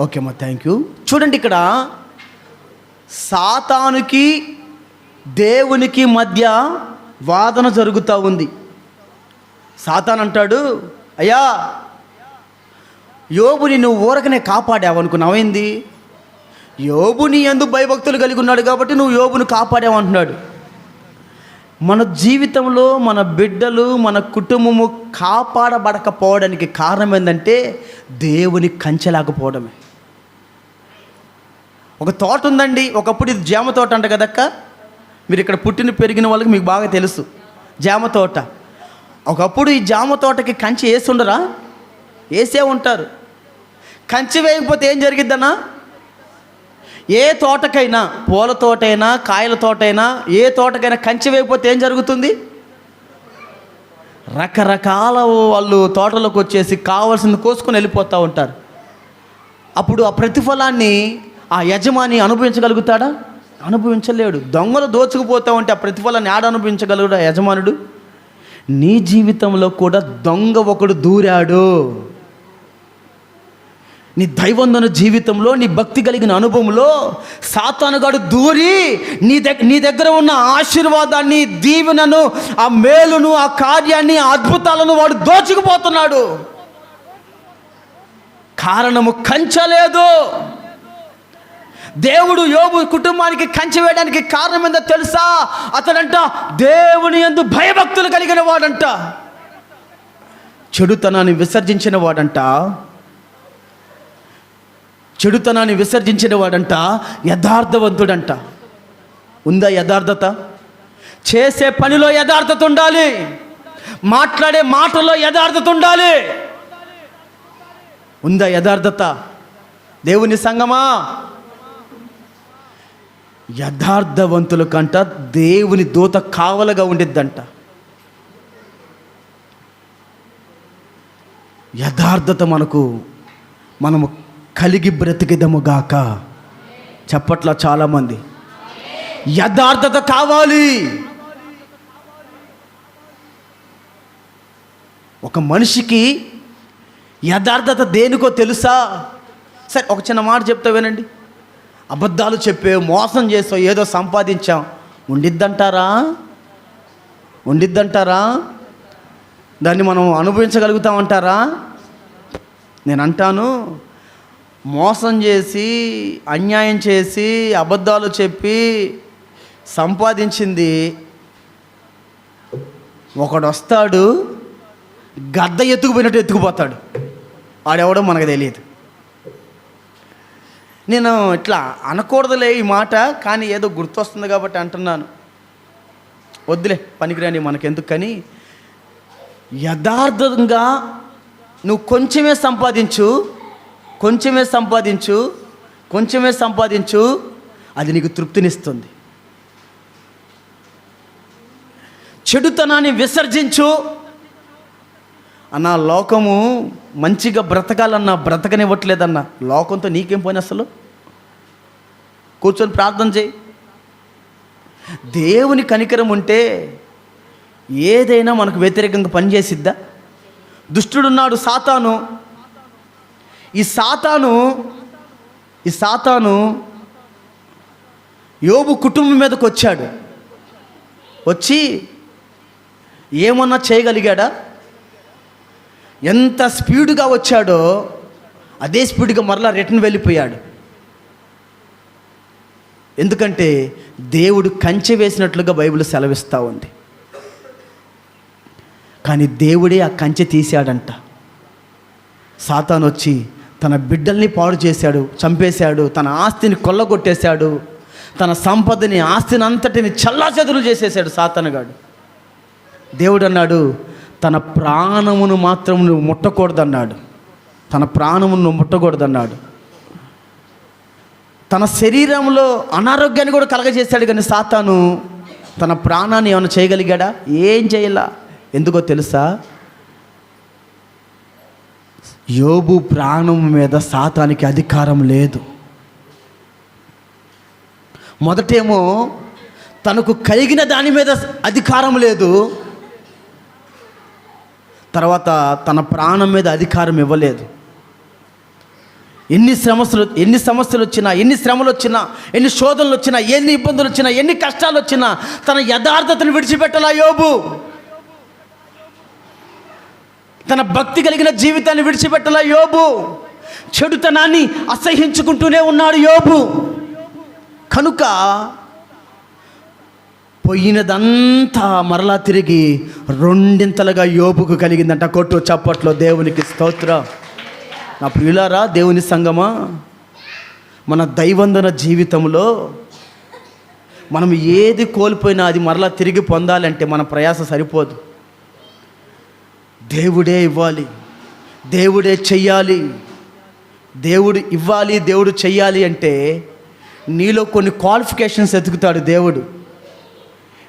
Speaker 1: ఓకే అమ్మా, థ్యాంక్ యూ. చూడండి, ఇక్కడ సాతానుకి దేవునికి మధ్య వాదన జరుగుతూ ఉంది. సాతాన్ అంటాడు, అయ్యా యోబుని నువ్వు ఊరకనే కాపాడావు అనుకున్నావేంది? యోబుని ఎందుకు భయభక్తులు కలిగి ఉన్నాడు కాబట్టి నువ్వు యోబుని కాపాడావు అంటున్నాడు. మన జీవితంలో మన బిడ్డలు, మన కుటుంబము కాపాడబడకపోవడానికి కారణం ఏంటంటే దేవుని కంచెలాకపోవడమే. ఒక తోట ఉందండి, ఒకప్పుడు ఇది జామ తోట అంట కదక్క. మీరు ఇక్కడ పుట్టిన పెరిగిన వాళ్ళకి మీకు బాగా తెలుసు జామ తోట. ఒకప్పుడు ఈ జామ తోటకి కంచె వేసి ఉండరా? వేసే ఉంటారు. కంచె వేయకపోతే ఏం జరిగిద్దన్నా? ఏ తోటకైనా, పూల తోటైనా కాయల తోటైనా, ఏ తోటకైనా కంచె వేయకపోతే ఏం జరుగుతుంది? రకరకాల వాళ్ళు తోటలోకి వచ్చేసి కావాల్సింది కోసుకొని వెళ్ళిపోతూ ఉంటారు. అప్పుడు ఆ ప్రతిఫలాన్ని ఆ యజమాని అనుభవించగలుగుతాడా? అనుభవించలేడు. దొంగలు దోచుకుపోతా ఉంటే ఆ ప్రతిఫలాన్ని ఆడ అనుభవించగలుగుతా యజమానుడు? నీ జీవితంలో కూడా దొంగ ఒకడు దూరాడు. నీ దైవందన జీవితంలో, నీ భక్తి కలిగిన అనుభవంలో సాతానుగాడు దూరి నీ దగ్గర ఉన్న ఆశీర్వాదాన్ని, దీవెనను, ఆ మేలును, ఆ కార్యాన్ని, ఆ అద్భుతాలను వాడు దోచుకుపోతున్నాడు. కారణము కంచలేదు. దేవుడు యోబు కుటుంబానికి కంచె వేయడానికి కారణం ఏందో తెలుసా? అతడంట దేవుని యందు భయభక్తులు కలిగిన వాడంట, చెడుతనాన్ని విసర్జించిన వాడంట, చెడుతనాన్ని విసర్జించిన వాడంట, యథార్థవంతుడంట. ఉందా యథార్థత? చేసే పనిలో యథార్థత ఉండాలి, మాట్లాడే మాటల్లో యథార్థత ఉండాలి. ఉందా యథార్థత? దేవుని సంగమా, యథార్థవంతుల కంట దేవుని దూత కావలగా ఉండిద్దంట. యథార్థత మనము కలిగి బ్రతికిదముగాక. చెప్పట్లా చాలామంది. యథార్థత కావాలి. ఒక మనిషికి యథార్థత దేనికో తెలుసా? సరే, ఒక చిన్న మాట చెప్తా వినండి. అబద్ధాలు చెప్పే, మోసం చేసావు, ఏదో సంపాదించాం, ఉండిద్దంటారా? దాన్ని మనం అనుభవించగలుగుతామంటారా? నేను అంటాను, మోసం చేసి, అన్యాయం చేసి, అబద్ధాలు చెప్పి సంపాదించింది ఒకడు వస్తాడు, గద్ద ఎత్తుకుపోయినట్టు ఎత్తుకుపోతాడు. ఆడెవడో మనకు తెలియదు. నేను ఇట్లా అనకూడదులే ఈ మాట, కానీ ఏదో గుర్తొస్తుంది కాబట్టి అంటున్నాను. వద్దులే, పనికిరాని మనకెందుకు. కానీ యథార్థంగా నువ్వు కొంచెమే సంపాదించు, అది నీకు తృప్తినిస్తుంది. చెడుతనాన్ని విసర్జించు అన్న. లోకము మంచిగా బ్రతకాలన్నా బ్రతకనివ్వట్లేదన్నా. లోకంతో నీకేం పోయిన అసలు? కూర్చొని ప్రార్థన చేయి. దేవుని కనికరం ఉంటే ఏదైనా మనకు వ్యతిరేకంగా పనిచేసిద్దా? దుష్టుడున్నాడు సాతాను. ఈ సాతాను యోబు కుటుంబం మీదకి వచ్చి ఏమన్నా చేయగలిగాడా? ఎంత స్పీడ్గా వచ్చాడో అదే స్పీడ్గా మరలా రిటర్న్ వెళ్ళిపోయాడు. ఎందుకంటే దేవుడు కంచె వేసినట్లుగా బైబిల్ సెలవిస్తూ ఉంది. కానీ దేవుడే ఆ కంచె తీశాడంట. సాతాను వచ్చి తన బిడ్డల్ని పాడు చేశాడు, చంపేశాడు, తన ఆస్తిని కొల్లగొట్టేశాడు, తన సంపదని ఆస్తిని అంతటిని చల్లాచెదురు చేసేసాడు సాతానుగాడు. దేవుడు అన్నాడు, తన ప్రాణమును మాత్రం నువ్వు ముట్టకూడదన్నాడు. తన శరీరంలో అనారోగ్యాన్ని కూడా కలగజేశాడు. కానీ సాతాను తన ప్రాణాన్ని ఏమైనా చేయగలిగాడా? ఏం చేయలా. ఎందుకో తెలుసా? యోబు ప్రాణం మీద సాతానికి అధికారం లేదు. మొదటేమో తనకు కలిగిన దాని మీద అధికారం లేదు, తర్వాత తన ప్రాణం మీద అధికారం ఇవ్వలేదు. ఎన్ని సమస్యలు వచ్చినా, ఎన్ని శ్రమలు వచ్చినా, ఎన్ని శోధనలు వచ్చినా, ఎన్ని ఇబ్బందులు వచ్చినా, ఎన్ని కష్టాలు వచ్చినా తన యథార్థతను విడిచిపెట్టలా యోబు. తన భక్తి కలిగిన జీవితాన్ని విడిచిపెట్టలా యోబు. చెడుతనాన్ని అసహ్యించుకుంటూనే ఉన్నాడు యోబు. కనుక పోయినదంతా మరలా తిరిగి రెండింతలుగా యోబుకు కలిగిందంట. కొట్టు చప్పట్లో దేవునికి స్తోత్రం. నా ప్రియులారా, దేవుని సంగమా, మన దైవందన జీవితంలో మనం ఏది కోల్పోయినా అది మరలా తిరిగి పొందాలంటే మన ప్రయాస సరిపోదు. దేవుడే ఇవ్వాలి, దేవుడే చెయ్యాలి. దేవుడు ఇవ్వాలి, దేవుడు చెయ్యాలి అంటే నీలో కొన్ని క్వాలిఫికేషన్స్ ఎతుకుతాడు దేవుడు.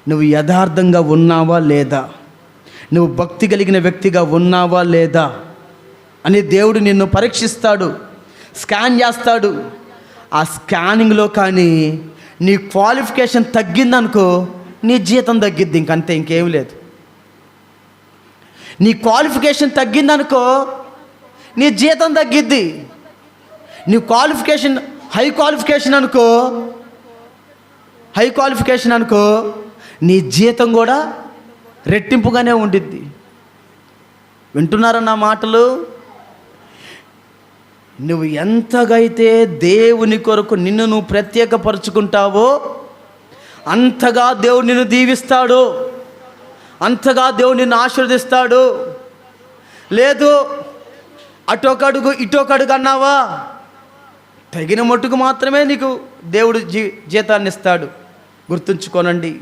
Speaker 1: నువ్వు యథార్థంగా ఉన్నావా లేదా, నువ్వు భక్తి కలిగిన వ్యక్తిగా ఉన్నావా లేదా అని దేవుడు నిన్ను పరీక్షిస్తాడు, స్కాన్ చేస్తాడు. ఆ స్కానింగ్లో కానీ నీ క్వాలిఫికేషన్ తగ్గిందనుకో నీ జీతం తగ్గిద్ది, ఇంకంతే, ఇంకేం లేదు. నీ క్వాలిఫికేషన్ తగ్గిందనుకో నీ జీతం తగ్గిద్ది. నీ క్వాలిఫికేషన్ హై క్వాలిఫికేషన్ అనుకో నీ జీతం కూడా రెట్టింపుగానే ఉండిద్ది. వింటున్నారా నా మాటలు? నువ్వు ఎంతగైతే దేవుని కొరకు నిన్ను నువ్వు ప్రత్యేకపరుచుకుంటావో అంతగా దేవుడు నిన్ను దీవిస్తాడు, అంతగా దేవుడు నిన్ను ఆశీర్వదిస్తాడు. లేదు అటొకడుగు ఇటొకడుగు అన్నావా, తగిన మట్టుకు మాత్రమే నీకు దేవుడు జీతాన్ని ఇస్తాడు. గుర్తుంచుకోనండి,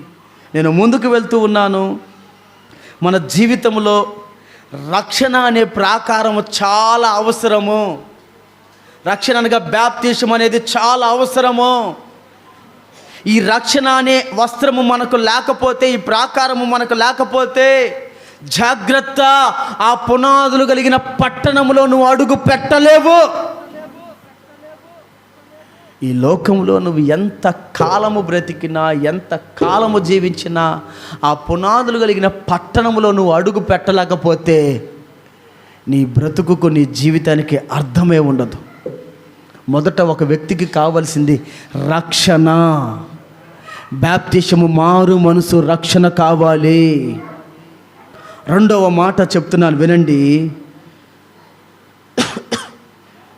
Speaker 1: నేను ముందుకు వెళ్తూ ఉన్నాను. మన జీవితంలో రక్షణ అనే ప్రాకారము చాలా అవసరము. రక్షణ అనగా బాప్తిసం అనేది చాలా అవసరము. ఈ రక్షణ అనే వస్త్రము మనకు లేకపోతే, ఈ ప్రాకారము మనకు లేకపోతే జాగ్రత్త, ఆ పునాదులు కలిగిన పట్టణంలో నువ్వు అడుగు పెట్టలేవు. ఈ లోకంలో నువ్వు ఎంత కాలము బ్రతికినా, ఎంత కాలము జీవించినా, ఆ పునాదులు కలిగిన పట్టణంలో నువ్వు అడుగు పెట్టలేకపోతే నీ బ్రతుకుకు, నీ జీవితానికి అర్థమే ఉండదు. మొదట ఒక వ్యక్తికి కావాల్సింది రక్షణ, బాప్తిసము, మారు మనసు, రక్షణ కావాలి. రెండవ మాట చెప్తున్నాను వినండి.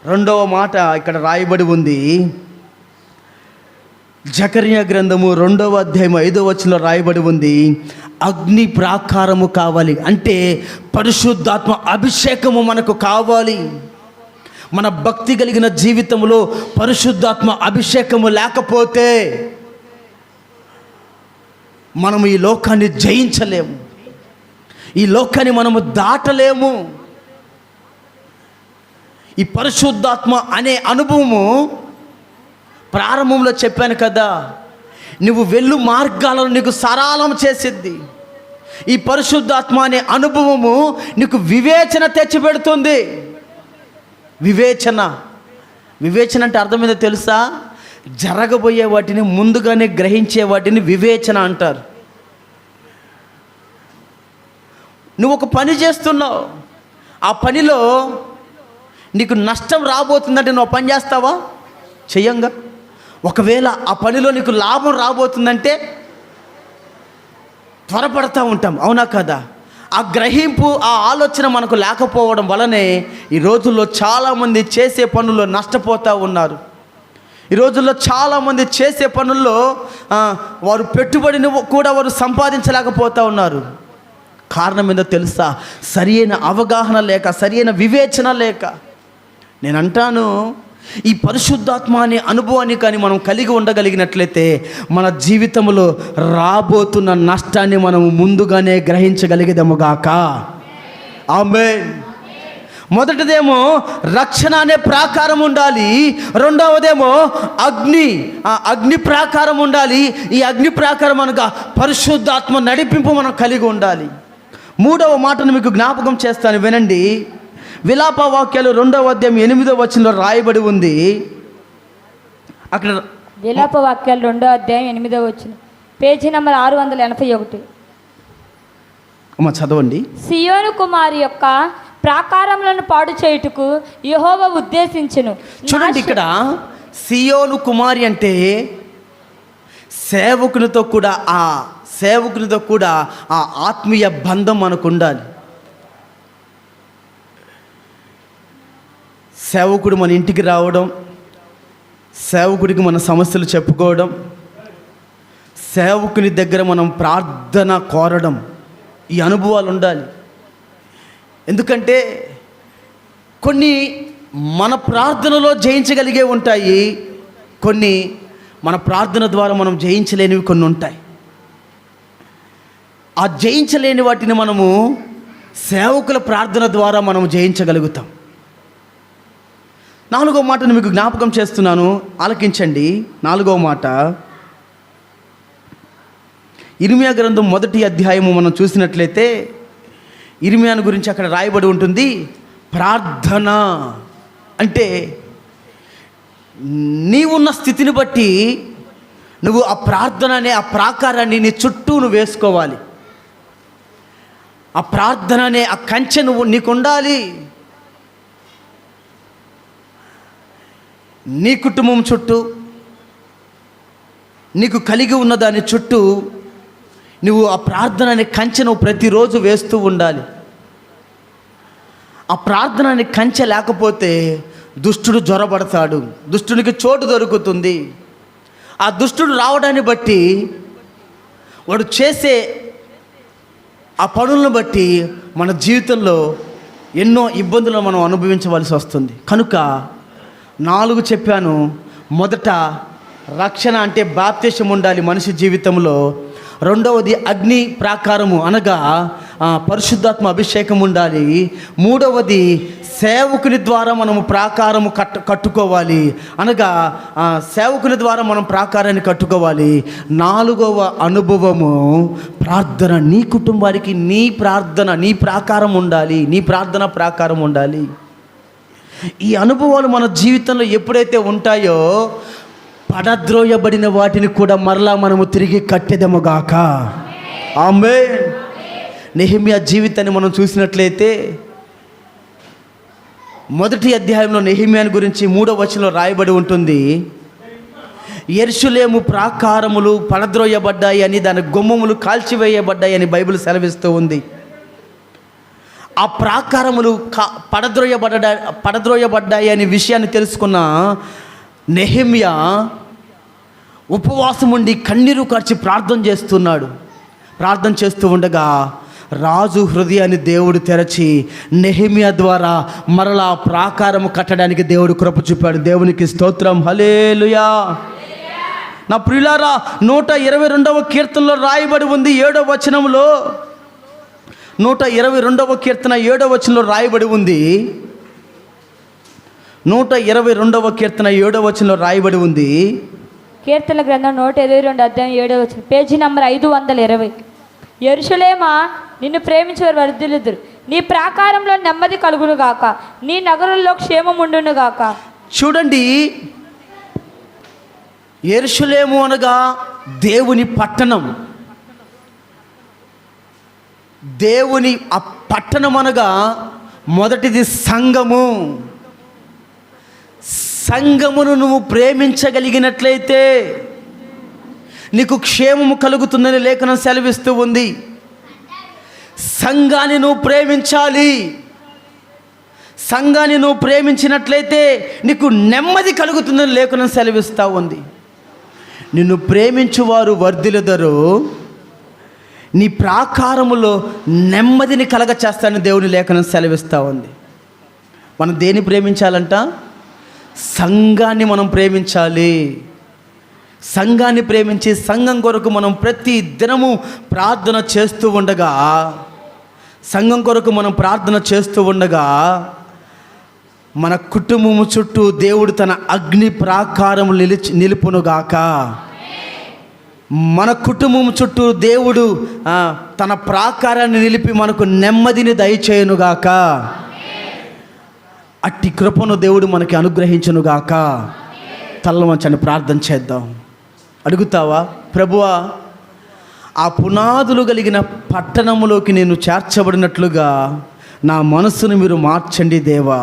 Speaker 1: రెండవ మాట ఇక్కడ రాయబడి ఉంది. జకర్యా గ్రంథము 2వ అధ్యాయం 5వ వచనంలో రాయబడి ఉంది, అగ్ని ప్రాకారము కావాలి. అంటే పరిశుద్ధాత్మ అభిషేకము మనకు కావాలి. మన భక్తి కలిగిన జీవితంలో పరిశుద్ధాత్మ అభిషేకము లేకపోతే మనము ఈ లోకాన్ని జయించలేము. ఈ లోకాన్ని మనము దాటలేము. ఈ పరిశుద్ధాత్మ అనే అనుభవము ప్రారంభంలో చెప్పాను కదా, నువ్వు వెళ్ళు మార్గాలను నీకు సరళం చేసిద్ది. ఈ పరిశుద్ధాత్మ అనే అనుభవము నీకు వివేచన తెచ్చిపెడుతుంది. వివేచన అంటే అర్థం ఏందో తెలుసా? జరగబోయే వాటిని ముందుగానే గ్రహించే వాటిని వివేచన అంటారు. నువ్వు ఒక పని చేస్తున్నావు, ఆ పనిలో నీకు నష్టం రాబోతుందంటే నువ్వు పని చేస్తావా? చెయ్యంగా. ఒకవేళ ఆ పనిలో నీకు లాభం రాబోతుందంటే త్వరపడతా ఉంటాం, అవునా కదా? ఆ గ్రహింపు, ఆ ఆలోచన మనకు లేకపోవడం వలనే ఈ రోజుల్లో చాలామంది చేసే పనుల్లో నష్టపోతూ ఉన్నారు. ఈ రోజుల్లో చాలామంది చేసే పనుల్లో వారు పెట్టుబడిని కూడా వారు సంపాదించలేకపోతూ ఉన్నారు. కారణం ఏందో తెలుసా? సరియైన అవగాహన లేక, సరియైన వివేచన లేక. నేను అంటాను, ఈ పరిశుద్ధాత్మ అనే అనుభవాన్ని కానీ మనం కలిగి ఉండగలిగినట్లయితే మన జీవితంలో రాబోతున్న నష్టాన్ని మనం ముందుగానే గ్రహించగలిగేదముగాక. ఆమేన్. మొదటిదేమో రక్షణ అనే ప్రాకారం ఉండాలి, రెండవదేమో అగ్ని ప్రాకారం ఉండాలి. ఈ అగ్ని ప్రాకారం అనగా పరిశుద్ధాత్మ నడిపింపు మనం కలిగి ఉండాలి. మూడవ మాటను మీకు జ్ఞాపకం చేస్తాను, వినండి. విలాప వాక్యాలు 2వ అధ్యాయం 8వ వచనంలో రాయబడి ఉంది. అక్కడ
Speaker 2: విలాప వాక్యాలు 2వ అధ్యాయం 8వ వచనం, పేజీ నంబర్ 681.
Speaker 1: అమ్మ చదవండి.
Speaker 2: సియోను కుమారి యొక్క ప్రాకారములను పాడు చేయుటకు యెహోవా ఉద్దేశించును.
Speaker 1: చూడండి, ఇక్కడ సియోను కుమారి అంటే సేవకునితో కూడా ఆ ఆత్మీయ బంధం మనకు ఉండాలి. సేవకుడు మన ఇంటికి రావడం, సేవకుడికి మన సమస్యలు చెప్పుకోవడం, సేవకుని దగ్గర మనం ప్రార్థన కోరడం, ఈ అనుభవాలు ఉండాలి. ఎందుకంటే కొన్ని మన ప్రార్థనలో జయించగలిగే ఉంటాయి, కొన్ని మన ప్రార్థన ద్వారా మనం జయించలేనివి కొన్ని ఉంటాయి. ఆ జయించలేని వాటిని మనము సేవకుల ప్రార్థన ద్వారా మనం జయించగలుగుతాం. 4వ మాటను మీకు జ్ఞాపకం చేస్తున్నాను, ఆలకించండి. 4వ మాట, ఇర్మియా గ్రంథం 1వ అధ్యాయము మనం చూసినట్లయితే ఇర్మియాను గురించి అక్కడ రాయబడి ఉంటుంది. ప్రార్థన అంటే నీవున్న స్థితిని బట్టి నువ్వు ఆ ప్రార్థన అనే ఆ ప్రాకారాన్ని నీ చుట్టూ నువ్వు వేసుకోవాలి. ఆ ప్రార్థన అనే ఆ కంచె నీకు ఉండాలి. నీ కుటుంబం చుట్టూ, నీకు కలిగి ఉన్న దాని చుట్టూ నువ్వు ఆ ప్రార్థన అనే కంచె నువ్వు ప్రతిరోజు వేస్తూ ఉండాలి. ఆ ప్రార్థన అనే కంచె లేకపోతే దుష్టుడు జ్వరపడతాడు, దుష్టునికి చోటు దొరుకుతుంది. ఆ దుష్టుడు రావడాన్ని బట్టి, వాడు చేసే ఆ పనులను బట్టి మన జీవితంలో ఎన్నో ఇబ్బందులు మనం అనుభవించవలసి వస్తుంది. కనుక 4 చెప్పాను. మొదట రక్షణ అంటే బాప్తిసం ఉండాలి మనిషి జీవితంలో. రెండవది అగ్ని ప్రాకారము అనగా పరిశుద్ధాత్మ అభిషేకం ఉండాలి. మూడవది సేవకుని ద్వారా మనము ప్రాకారము కట్టుకోవాలి, అనగా సేవకుని ద్వారా మనం ప్రాకారాన్ని కట్టుకోవాలి. 4వ అనుభవము ప్రార్థన. నీ కుటుంబానికి నీ ప్రార్థన, నీ ప్రాకారం ఉండాలి, నీ ప్రార్థన ప్రాకారం ఉండాలి. ఈ అనుభవాలు మన జీవితంలో ఎప్పుడైతే ఉంటాయో పడద్రోయబడిన వాటిని కూడా మరలా మనము తిరిగి కట్టెదముగాక. ఆమేన్. నెహెమ్యా జీవితాన్ని మనం చూసినట్లయితే 1వ అధ్యాయంలో నెహెమ్యాను గురించి 3వ వచనంలో రాయబడి ఉంటుంది. యెరూషలేము ప్రాకారములు పడద్రోయబడ్డాయి అని, దాని గుమ్మములు కాల్చివేయబడ్డాయి అని సెలవిస్తూ ఉంది. ఆ ప్రాకారములు పడద్రోయబడ్డాయి అనే విషయాన్ని తెలుసుకున్న నెహెమ్యా ఉపవాసం ఉండి కన్నీరు కార్చి ప్రార్థన చేస్తున్నాడు. ప్రార్థన చేస్తూ ఉండగా రాజు హృదయాన్ని దేవుడు తెరచి నెహెమ్యా ద్వారా మరలా ప్రాకారము కట్టడానికి దేవుడు కృప చూపాడు. దేవునికి స్తోత్రం. హల్లెలూయా. నా ప్రియులారా, 122వ కీర్తనలో రాయబడి ఉంది 7వ వచనంలో, 122వ కీర్తన 7వ వచనంలో రాయబడి ఉంది. 122వ కీర్తన 7వ వచనంలో రాయబడి ఉంది.
Speaker 2: కీర్తన గ్రంథం 122 అధ్యాయం 7వ వచనం, పేజీ నంబర్ 520. యెరూషలేమా, నిన్ను ప్రేమించేవారు వర్ధిల్లుదురు, నీ ప్రాకారంలో నెమ్మది కలుగును గాక, నీ నగరంలో క్షేమం ఉండును గాక.
Speaker 1: చూడండి, యెరూషలేము అనగా దేవుని పట్టణం. దేవుని ఆ పట్టణం అనగా మొదటిది సంఘము. సంఘమును నువ్వు ప్రేమించగలిగినట్లయితే నీకు క్షేమము కలుగుతుందని లేఖనం సెలవిస్తూ ఉంది. సంఘాన్ని నువ్వు ప్రేమించాలి. సంఘాన్ని నువ్వు ప్రేమించినట్లయితే నీకు నెమ్మది కలుగుతుందని లేఖనం సెలవిస్తూ ఉంది. నిన్ను ప్రేమించువారు వర్ధిల్లుదురు, నీ ప్రాకారములో నెమ్మదిని కలగ చేస్తానని దేవుని లేఖనం సెలవిస్తూ ఉంది. మనం దేన్ని ప్రేమించాలంట? సంఘాన్ని మనం ప్రేమించాలి. సంఘాన్ని ప్రేమించి సంఘం కొరకు మనం ప్రతి దినము ప్రార్థన చేస్తూ ఉండగా, సంఘం కొరకు మనం ప్రార్థన చేస్తూ ఉండగా మన కుటుంబము చుట్టూ దేవుడు తన అగ్ని ప్రాకారము నిలుపునుగాక. మన కుటుంబం చుట్టూ దేవుడు తన ప్రాకారాన్ని నిలిపి మనకు నెమ్మదిని దయచేయునుగాక. అట్టి కృపను దేవుడు మనకి అనుగ్రహించునుగాక. తల్ల వంచని ప్రార్థన చేద్దాం. అడుగుతావా, ప్రభువా, ఆ పునాదులు కలిగిన పట్టణములోకి నేను చేర్చబడినట్లుగా నా మనస్సును మీరు మార్చండి దేవా.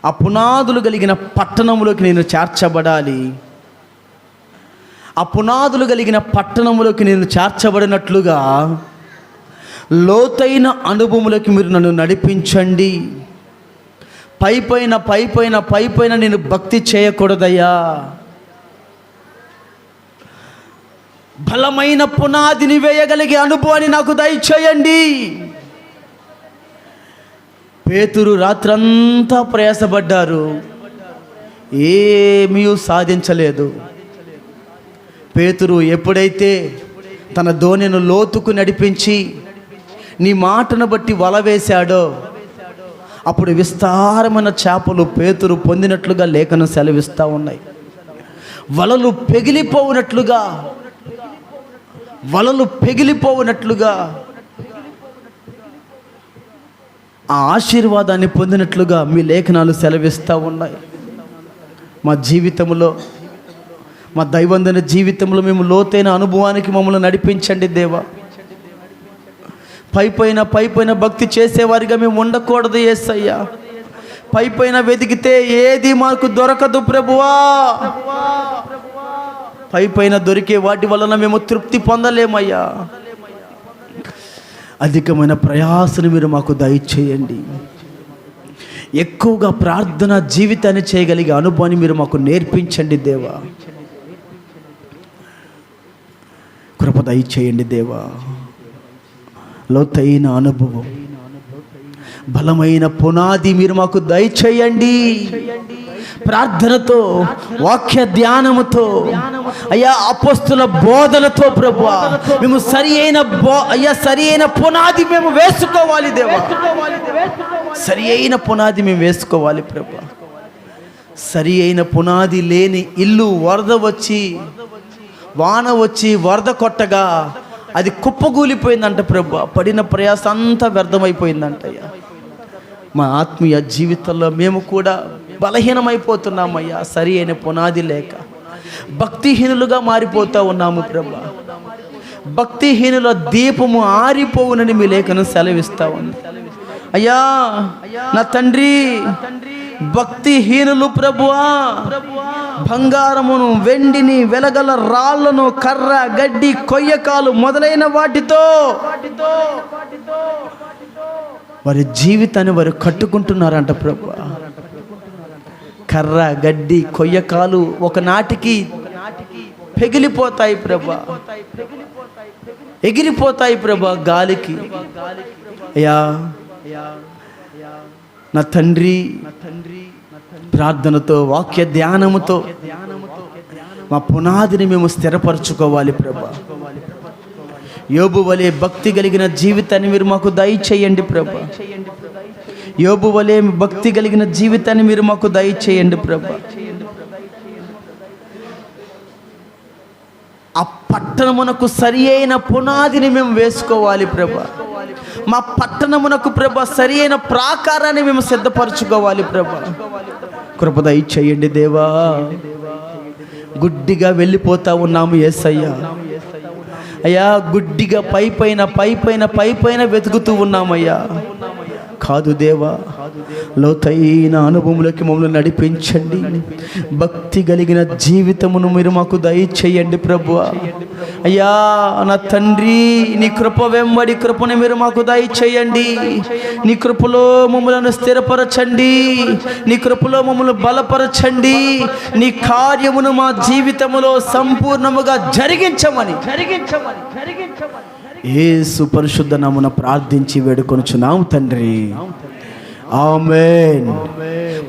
Speaker 1: ఆ పునాదులు కలిగిన పట్టణములోకి నేను చేర్చబడాలి. ఆ పునాదులు కలిగిన పట్టణములోకి నేను చేర్చబడినట్లుగా లోతైన అనుభవములకి మీరు నన్ను నడిపించండి. పైపైన నేను భక్తి చేయకూడదయ్యా. బలమైన పునాదిని వేయగలిగే అనుభవాన్ని నాకు దయచేయండి. పేతురు రాత్రంతా ప్రయాసపడ్డారు, ఏమీ సాధించలేదు. పేతురు ఎప్పుడైతే తన దోణిను లోతుకు నడిపించి నీ మాటను బట్టి వల వేశాడో అప్పుడు విస్తారమైన చేపలు పేతురు పొందినట్లుగా లేఖనం సెలవిస్తూ ఉన్నాయి. వలలు పెగిలిపోవునట్లుగా ఆ ఆశీర్వాదాన్ని పొందినట్లుగా మీ లేఖనాలు సెలవిస్తూ ఉన్నాయి. మా జీవితంలో, మా దైవందన జీవితంలో మేము లోతైన అనుభవానికి మమ్మల్ని నడిపించండి దేవా. పైపైన భక్తి చేసేవారిగా మేము ఉండకూడదు యేసయ్యా. పైపైన వెతికితే ఏది మాకు దొరకదు ప్రభువా. పైపైన దొరికే వాటి వలన మేము తృప్తి పొందలేమయ్యా. అధికమైన ప్రయాసను మీరు మాకు దయచేయండి. ఎక్కువగా ప్రార్థన జీవితాన్ని చేయగలిగే అనుభవాన్ని మీరు మాకు నేర్పించండి దేవా. కృప దయచేయండి దేవా. లోతైన అనుభవం, బలమైన పునాది మీరు మాకు దయచేయండి. ప్రార్థనతో, వాక్య ధ్యానముతో, అయ్యా అపోస్తుల బోధనతో ప్రభువా మేము సరి అయిన పునాది మేము వేసుకోవాలి దేవా. సరి అయిన పునాది మేము వేసుకోవాలి ప్రభువా. సరి అయిన పునాది లేని ఇల్లు వరద వచ్చి, వాన వచ్చి వరద కొట్టగా అది కుప్పగూలిపోయిందంట ప్రభువా. పడిన ప్రయాస అంతా వ్యర్థమైపోయిందంటయ్యా. మా ఆత్మీయ జీవితంలో మేము కూడా బలహీనమైపోతున్నామయ్యా. సరి అయిన పునాది లేక భక్తిహీనులుగా మారిపోతూ ఉన్నాము ప్రభువా. భక్తిహీనుల దీపము ఆరిపోవునని మీ లేఖనం సెలవిస్తా ఉంది అయ్యా. నా తండ్రి, భక్తిహీనులు ప్రభువా బంగారమును, వెండిని, వెలగల రాళ్లను, కర్ర, గడ్డి, కొయ్యకాలు మొదలైన వాటితో వారి జీవితాన్ని వారు కట్టుకుంటున్నారంట ప్రభువా. కర్ర, గడ్డి, కొయ్యకాలు ఒకనాటికి పెగిలిపోతాయి ప్రభా, ఎగిరిపోతాయి ప్రభా గాలికి. అయ్యా నా తండ్రి, ప్రార్థనతో, వాక్య ధ్యానముతో మా పునాదిని మేము స్థిరపరచుకోవాలి ప్రభా. యోబు వలె భక్తి కలిగిన జీవితాన్ని మీరు మాకు దయచేయండి ప్రభా. యోబు వలె భక్తి కలిగిన జీవితాన్ని మీరు మాకు దయచేయండి ప్రభా. ఆ పట్టణమునకు సరి అయిన పునాదిని మేము వేసుకోవాలి ప్రభా. మా పట్టణమునకు ప్రభా సరి అయిన ప్రాకారాన్ని మేము సిద్ధపరచుకోవాలి ప్రభా. కృప దయచేయండి దేవా. గుడ్డిగా వెళ్ళిపోతా ఉన్నాము యేసయ్యా. అయ్యా, గుడ్డిగా పైపైన వెతుకుతూ ఉన్నామయ్యా. కాదు దేవా, లోతైన అనుభవంలోకి మమ్మల్ని నడిపించండి. భక్తి కలిగిన జీవితమును మీరు మాకు దయచేయండి ప్రభువా. అయ్యా నా తండ్రి, నీ కృప వెంబడి కృపను మీరు మాకు దయచేయండి. నీ కృపలో మమ్మల్ని స్థిరపరచండి. నీ కృపలో మమ్మల్ని బలపరచండి. నీ కార్యమును మా జీవితములో సంపూర్ణముగా జరిగించమని యేసు పరిశుద్ధ నామమున ప్రార్థించి వేడుకొనుచున్నాము తండ్రి. ఆమేన్.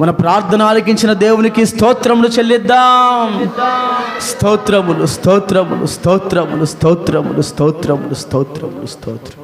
Speaker 1: మన ప్రార్థన ఆలకించిన దేవునికి స్తోత్రములు చెల్లిద్దాం. స్తోత్రములు స్తోత్రములు స్తోత్రములు స్తోత్రములు స్తోత్రములు స్తోత్రములు స్తోత్రం.